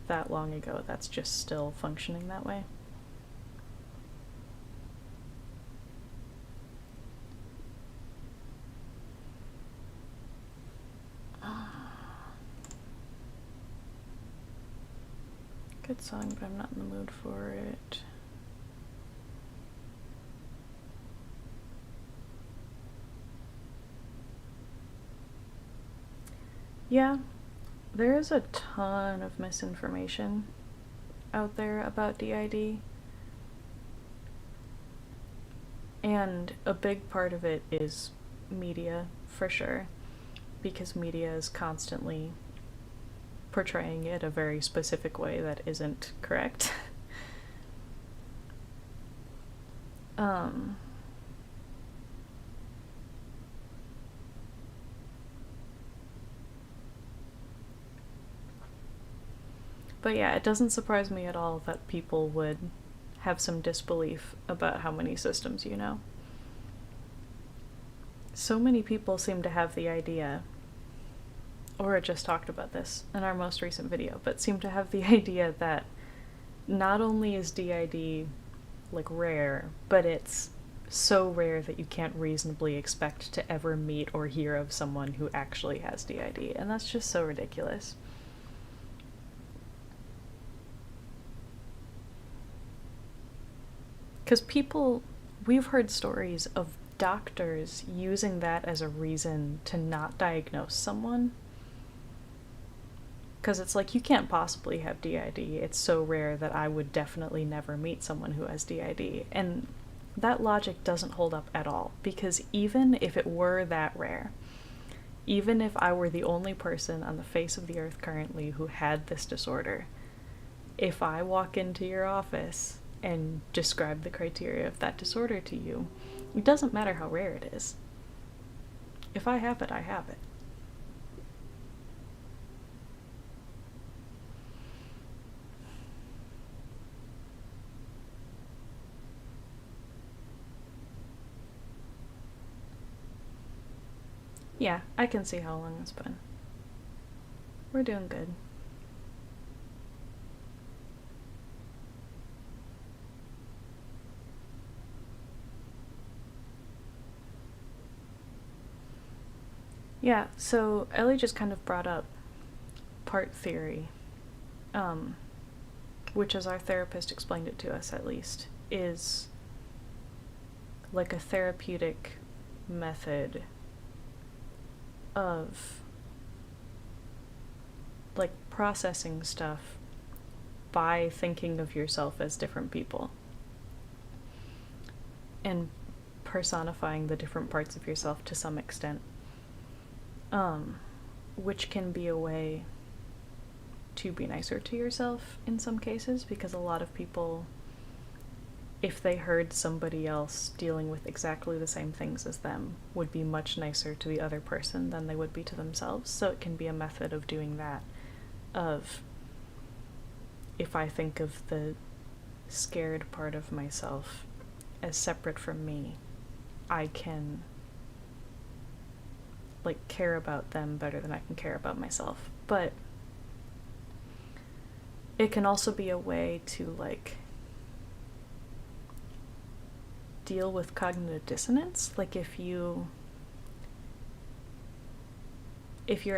that long ago that's just still functioning that way. Good song, but I'm not in the mood for it. Yeah, there is a ton of misinformation out there about DID. And a big part of it is media, for sure, because media is constantly portraying it a very specific way that isn't correct. But yeah, it doesn't surprise me at all that people would have some disbelief about how many systems you know. So many people seem to have the idea, Aura just talked about this in our most recent video, but seem to have the idea that not only is DID like rare, but it's so rare that you can't reasonably expect to ever meet or hear of someone who actually has DID, and that's just so ridiculous. Because we've heard stories of doctors using that as a reason to not diagnose someone. Because it's like, you can't possibly have DID. It's so rare that I would definitely never meet someone who has DID. And that logic doesn't hold up at all. Because even if it were that rare, even if I were the only person on the face of the earth currently who had this disorder, if I walk into your office and describe the criteria of that disorder to you, it doesn't matter how rare it is. If I have it, I have it. Yeah, I can see how long it's been. We're doing good. Yeah, so Ellie just kind of brought up part theory, which, as our therapist explained it to us at least, is like a therapeutic method of like processing stuff by thinking of yourself as different people and personifying the different parts of yourself to some extent. Which can be a way to be nicer to yourself in some cases, because a lot of people, if they heard somebody else dealing with exactly the same things as them, would be much nicer to the other person than they would be to themselves. So it can be a method of doing that, of if I think of the scared part of myself as separate from me, I can like care about them better than I can care about myself. But it can also be a way to like deal with cognitive dissonance. Like if your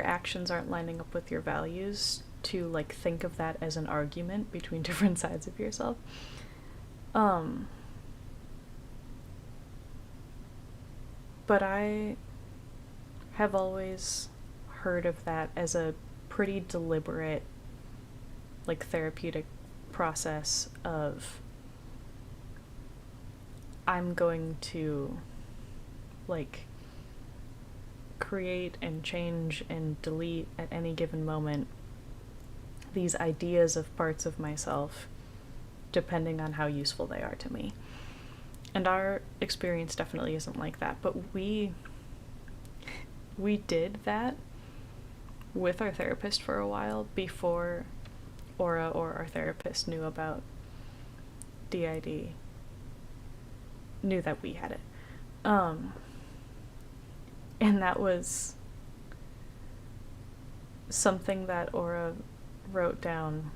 actions aren't lining up with your values, to like think of that as an argument between different sides of yourself. But I have always heard of that as a pretty deliberate, like, therapeutic process of I'm going to, like, create and change and delete at any given moment these ideas of parts of myself depending on how useful they are to me. And our experience definitely isn't like that, but we did that with our therapist for a while before Aura or our therapist knew about DID, knew that we had it. And that was something that Aura wrote down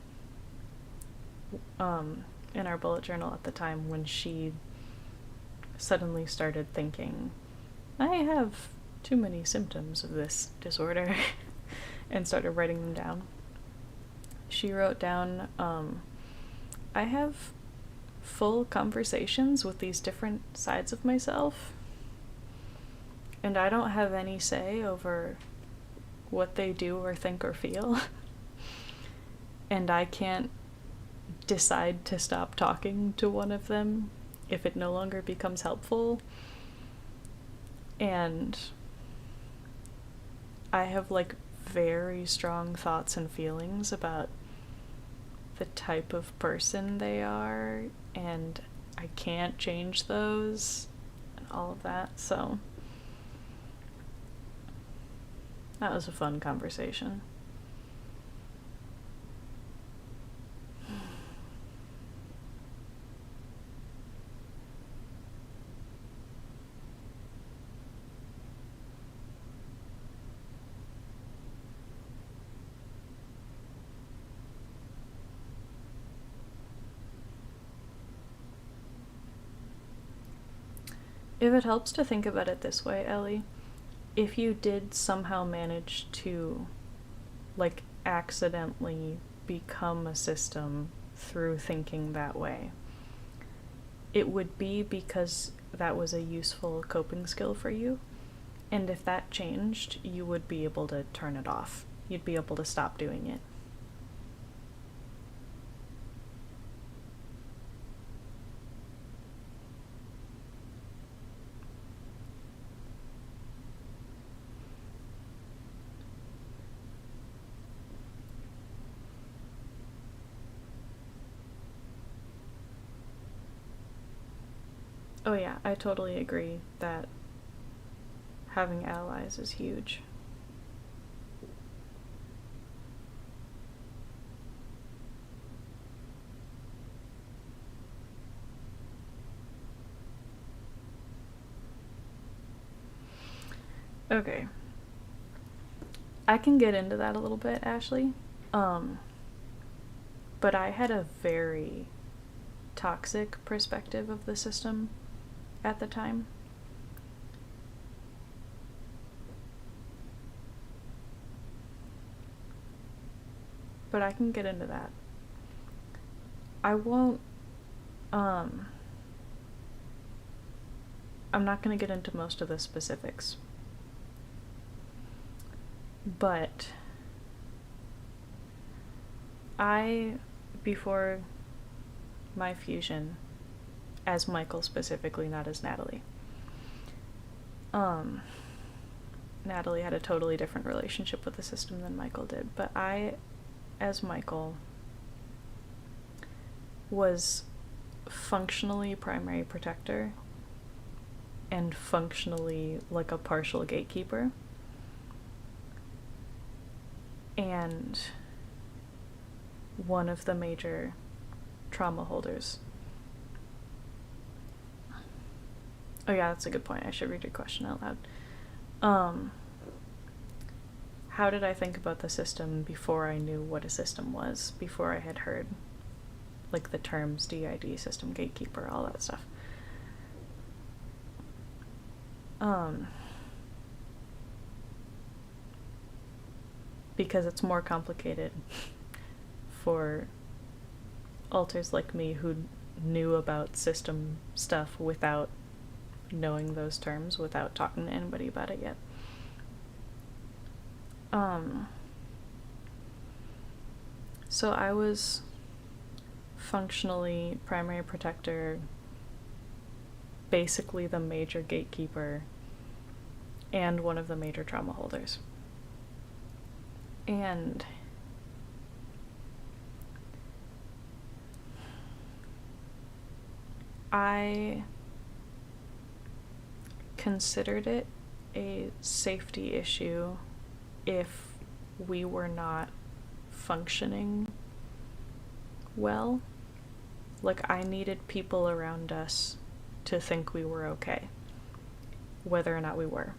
in our bullet journal at the time when she suddenly started thinking, I have too many symptoms of this disorder, and started writing them down. She wrote down, I have full conversations with these different sides of myself, and I don't have any say over what they do or think or feel. And I can't decide to stop talking to one of them if it no longer becomes helpful. And I have like very strong thoughts and feelings about the type of person they are, and I can't change those and all of that. So that was a fun conversation. If it helps to think about it this way, Ellie, if you did somehow manage to, like, accidentally become a system through thinking that way, it would be because that was a useful coping skill for you, and if that changed, you would be able to turn it off. You'd be able to stop doing it. Oh yeah, I totally agree that having allies is huge. Okay. I can get into that a little bit, Ashley. But I had a very toxic perspective of the system at the time. But I can get into that. I won't, I'm not going to get into most of the specifics. But before my fusion, as Michael specifically, not as Natalie, Natalie had a totally different relationship with the system than Michael did, but I, as Michael, was functionally primary protector and functionally like a partial gatekeeper. And one of the major trauma holders. Oh yeah, that's a good point. I should read your question out loud. How did I think about the system before I knew what a system was, before I had heard like the terms DID, system gatekeeper, all that stuff? Because it's more complicated for alters like me who knew about system stuff without knowing those terms, without talking to anybody about it yet. So I was functionally primary protector, basically the major gatekeeper and one of the major trauma holders. And I considered it a safety issue if we were not functioning well. Like, I needed people around us to think we were okay, whether or not we were.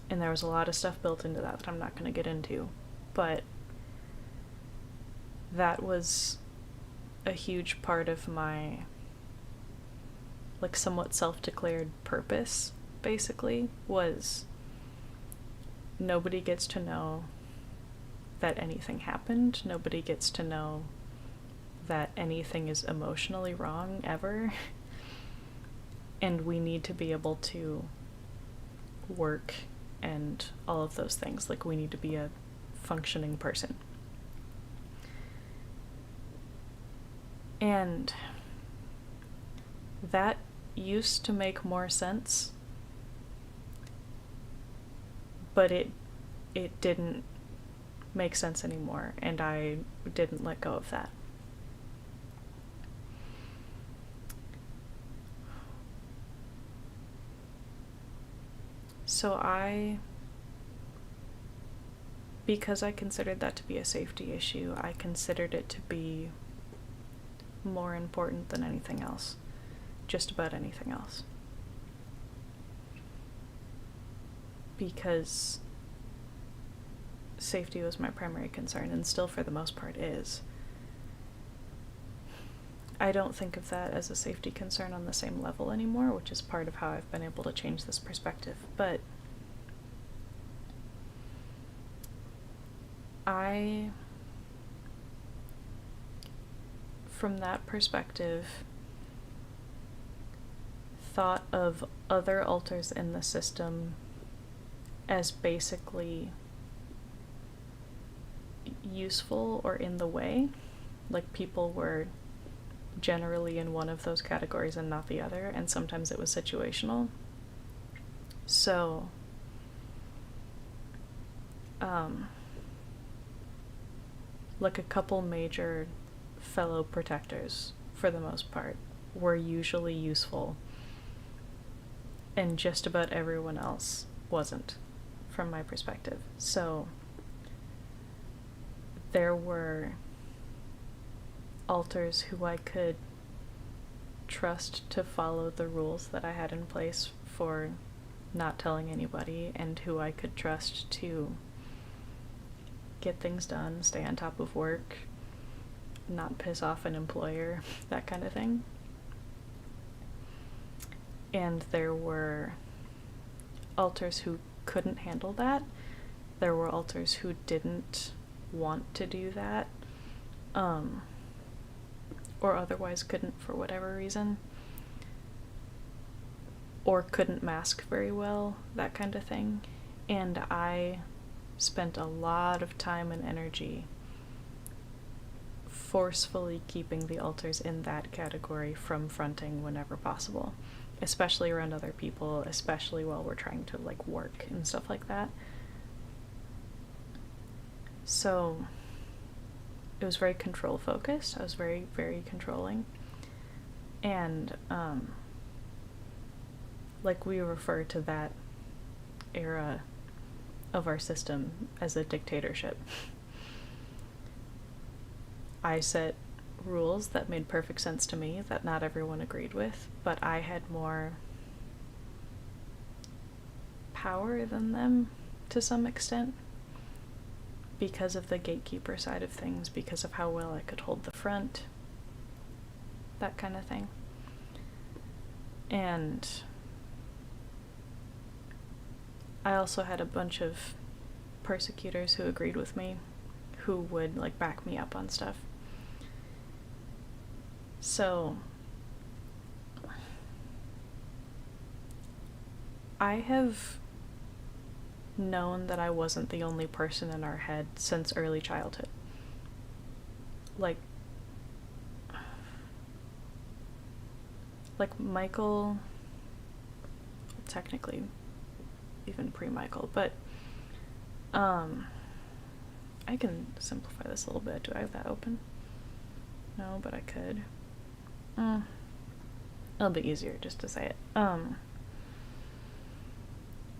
And there was a lot of stuff built into that I'm not going to get into, but that was a huge part of my, like, somewhat self-declared purpose, basically, was nobody gets to know that anything happened. Nobody gets to know that anything is emotionally wrong, ever. And we need to be able to work and all of those things. Like, we need to be a functioning person. And that used to make more sense, but it didn't make sense anymore, and I didn't let go of that. So because I considered that to be a safety issue, I considered it to be more important than anything else. Just about anything else. Because safety was my primary concern, and still for the most part is. I don't think of that as a safety concern on the same level anymore, which is part of how I've been able to change this perspective. But from that perspective, thought of other alters in the system as basically useful or in the way. Like, people were generally in one of those categories and not the other, and sometimes it was situational. So like, a couple major fellow protectors, for the most part, were usually useful, and just about everyone else wasn't, from my perspective. So there were alters who I could trust to follow the rules that I had in place for not telling anybody, and who I could trust to get things done, stay on top of work, not piss off an employer, that kind of thing. And there were alters who couldn't handle that. There were alters who didn't want to do that, or otherwise couldn't for whatever reason, or couldn't mask very well, that kind of thing. And I spent a lot of time and energy forcefully keeping the alters in that category from fronting whenever possible, especially around other people, especially while we're trying to, like, work and stuff like that. So it was very control focused. I was very, very controlling. And like, we refer to that era of our system as a dictatorship. I set rules that made perfect sense to me, that not everyone agreed with, but I had more power than them to some extent, because of the gatekeeper side of things, because of how well I could hold the front, that kind of thing. And I also had a bunch of persecutors who agreed with me, who would, like, back me up on stuff. So I have known that I wasn't the only person in our head since early childhood. Like Michael, technically even pre-Michael, but I can simplify this a little bit. Do I have that open? No, but I could. It'll be easier just to say it.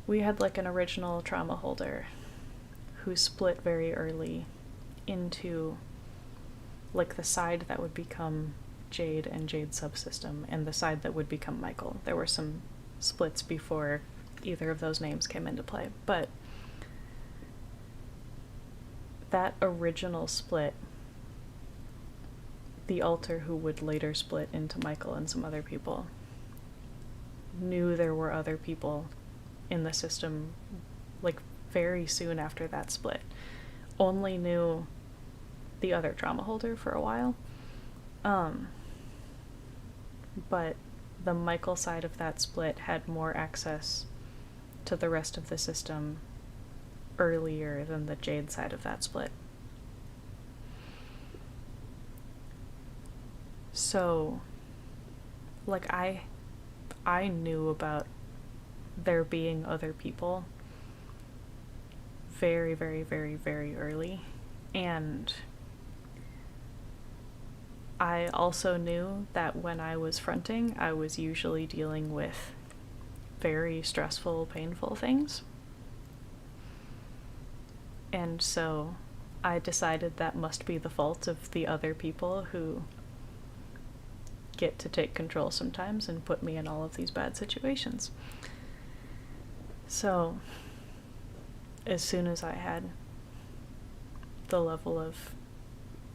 We had like an original trauma holder who split very early into like the side that would become Jade and Jade's subsystem and the side that would become Michael. There were some splits before either of those names came into play, but that original split, the alter who would later split into Michael and some other people, knew there were other people in the system like very soon after that split. Only knew the other trauma holder for a while. But the Michael side of that split had more access to the rest of the system earlier than the Jade side of that split. So, like, I knew about there being other people very, very, very, very early, and I also knew that when I was fronting, I was usually dealing with very stressful, painful things. And so I decided that must be the fault of the other people who get to take control sometimes and put me in all of these bad situations. So as soon as I had the level of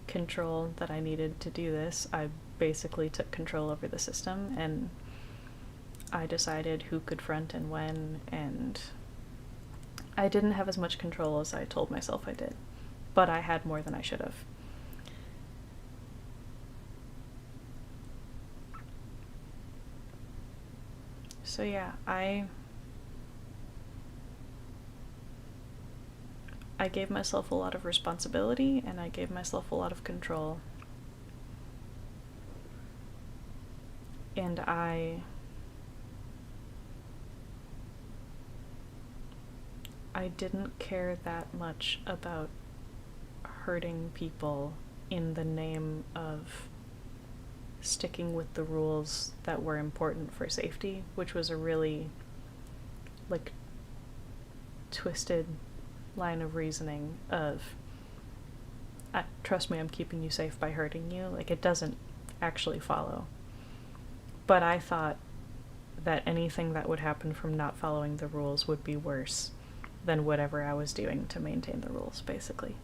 control that I needed to do this, I basically took control over the system, and I decided who could front and when, and I didn't have as much control as I told myself I did, but I had more than I should have. So yeah, I gave myself a lot of responsibility, and I gave myself a lot of control. And I didn't care that much about hurting people in the name of sticking with the rules that were important for safety, which was a really, like, twisted line of reasoning of, trust me, I'm keeping you safe by hurting you. Like, it doesn't actually follow. But I thought that anything that would happen from not following the rules would be worse than whatever I was doing to maintain the rules, basically.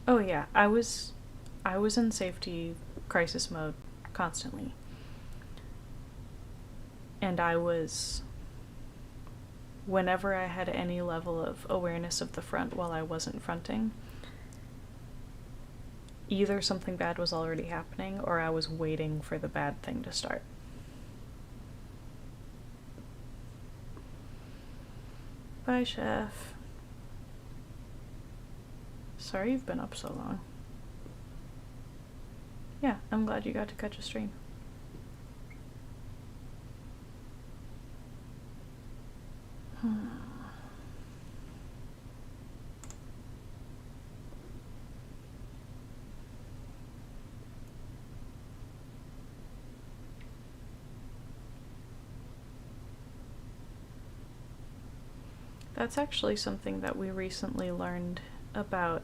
Oh yeah, I was in safety crisis mode constantly. And whenever I had any level of awareness of the front while I wasn't fronting, either something bad was already happening or I was waiting for the bad thing to start. Bye, Chef. Sorry you've been up so long. Yeah, I'm glad you got to catch a stream. That's actually something that we recently learned about,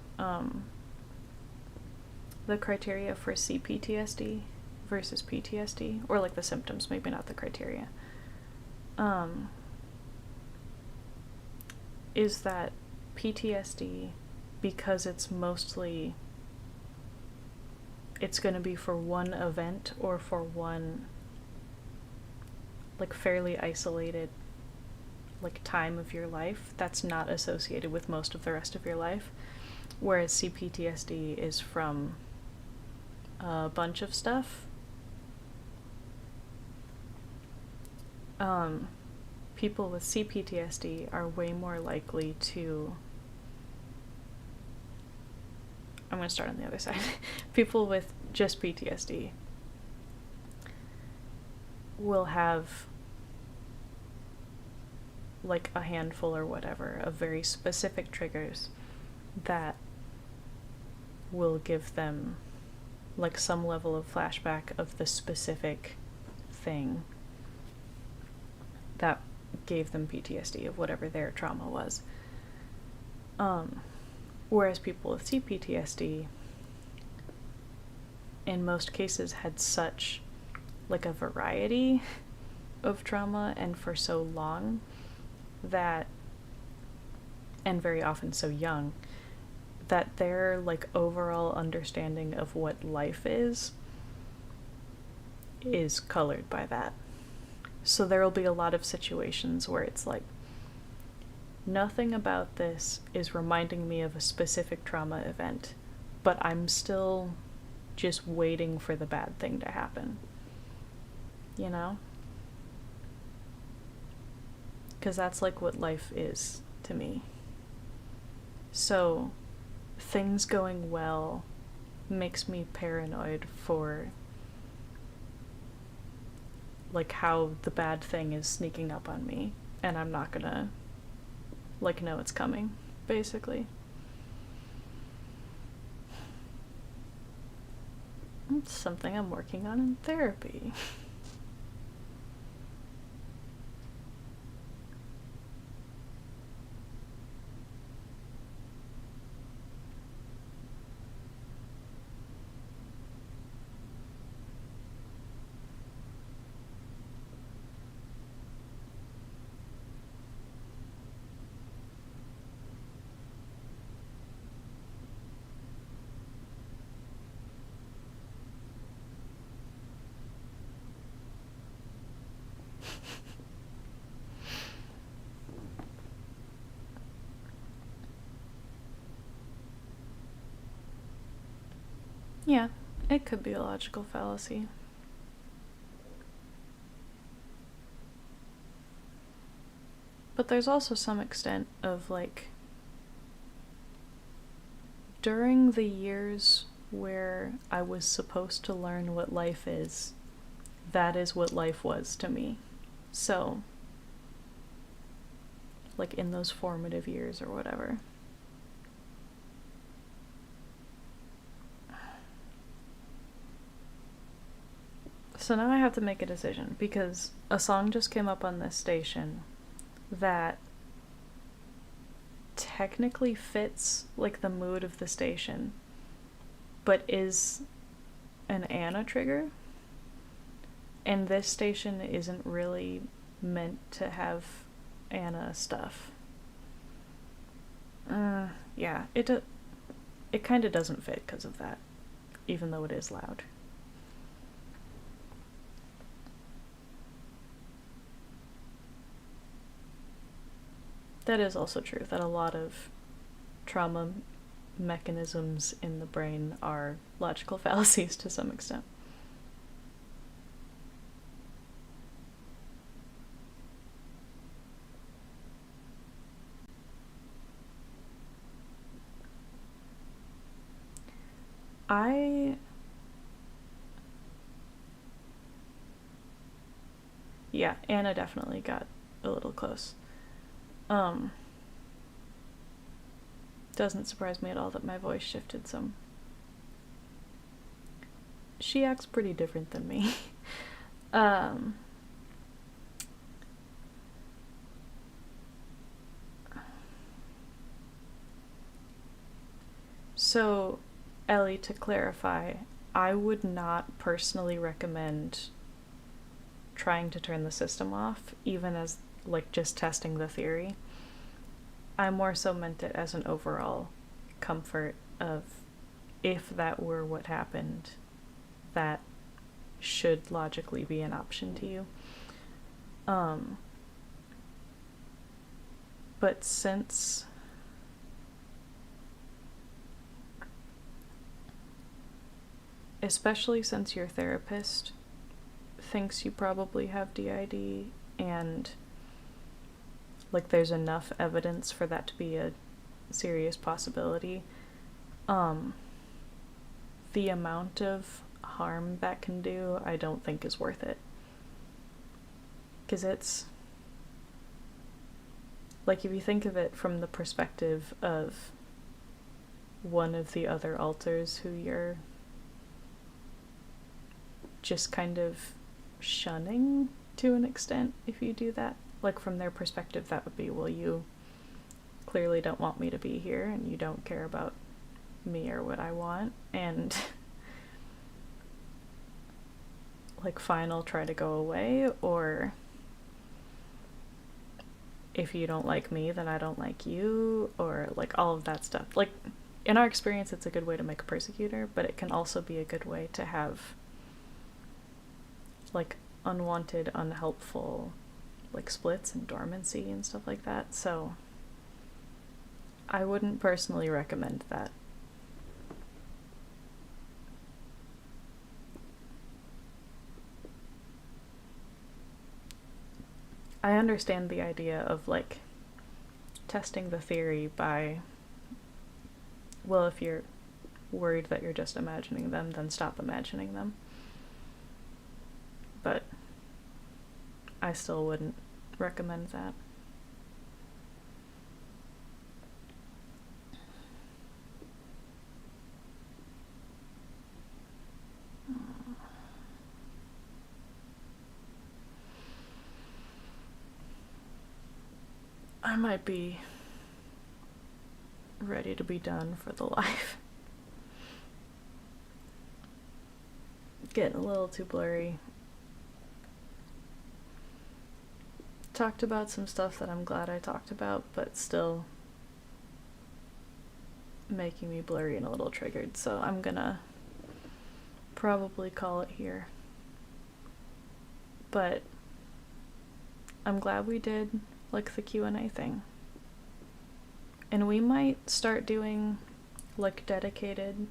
the criteria for CPTSD versus PTSD, or like the symptoms, maybe not the criteria, is that PTSD, because it's going to be for one event or for one, like, fairly isolated, like, time of your life, that's not associated with most of the rest of your life, whereas CPTSD is from a bunch of stuff. People with CPTSD are way more likely to, I'm going to start on the other side. People with just PTSD will have like a handful or whatever of very specific triggers that will give them like some level of flashback of the specific thing that gave them PTSD of whatever their trauma was. Whereas people with CPTSD in most cases had such like a variety of trauma and for so long that, and very often so young, that their like overall understanding of what life is colored by that. So there will be a lot of situations where it's like, nothing about this is reminding me of a specific trauma event, but I'm still just waiting for the bad thing to happen. You know? Because that's like what life is to me. So things going well makes me paranoid for like how the bad thing is sneaking up on me, and I'm not gonna like know it's coming, basically. It's something I'm working on in therapy. Yeah, it could be a logical fallacy. But there's also some extent of like, during the years where I was supposed to learn what life is, that is what life was to me. So, like in those formative years or whatever. So now I have to make a decision because a song just came up on this station that technically fits like the mood of the station, but is an Anna trigger. And this station isn't really meant to have Anna stuff. Yeah, it kind of doesn't fit because of that, even though it is loud. That is also true, that a lot of trauma mechanisms in the brain are logical fallacies to some extent. Yeah, Anna definitely got a little close. Doesn't surprise me at all that my voice shifted some. She acts pretty different than me. So, Ellie, to clarify, I would not personally recommend trying to turn the system off, even as like just testing the theory. I more so meant it as an overall comfort of, if that were what happened, that should logically be an option to you. But especially since your therapist thinks you probably have DID, and like there's enough evidence for that to be a serious possibility, the amount of harm that can do, I don't think is worth it. Because it's like, if you think of it from the perspective of one of the other alters who you're just kind of shunning to an extent, if you do that, like from their perspective, that would be, well, you clearly don't want me to be here and you don't care about me or what I want, and like, fine, I'll try to go away, or if you don't like me, then I don't like you, or like all of that stuff. Like, in our experience, it's a good way to make a persecutor, but it can also be a good way to have like unwanted, unhelpful like splits and dormancy and stuff like that. So I wouldn't personally recommend that. I understand the idea of like testing the theory by, well, if you're worried that you're just imagining them, then stop imagining them. But I still wouldn't recommend that. I might be ready to be done for the live. Getting a little too blurry. Talked about some stuff that I'm glad I talked about, but still making me blurry and a little triggered, so I'm gonna probably call it here. But I'm glad we did like the Q&A thing. And we might start doing like dedicated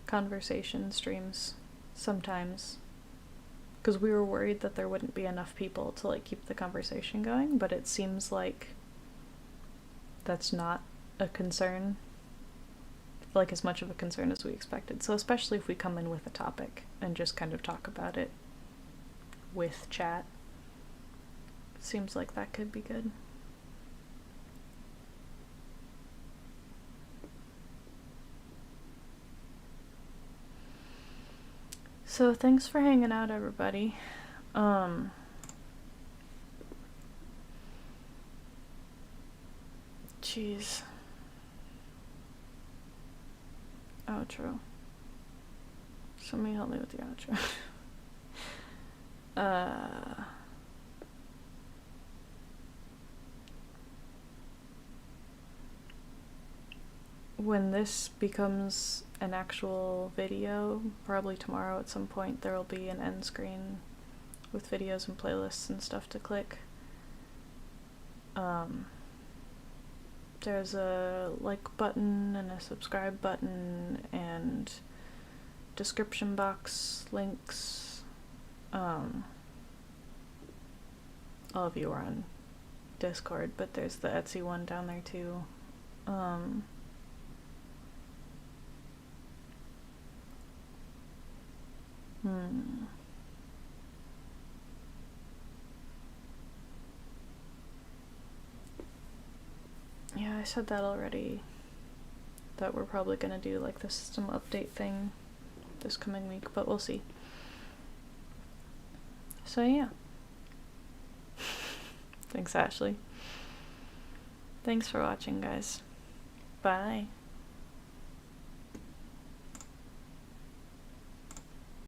conversation streams sometimes, because we were worried that there wouldn't be enough people to like keep the conversation going, but it seems like that's not a concern, like as much of a concern as we expected. So especially if we come in with a topic and just kind of talk about it with chat, seems like that could be good. So thanks for hanging out, everybody. Jeez. Outro. Somebody help me with the outro. When this becomes an actual video, probably tomorrow at some point, there will be an end screen with videos and playlists and stuff to click. There's a like button and a subscribe button and description box links. All of you are on Discord, but there's the Etsy one down there too. Yeah, I said that already, that we're probably gonna do like the system update thing this coming week, but we'll see. So yeah. Thanks, Ashley. Thanks for watching, guys. Bye.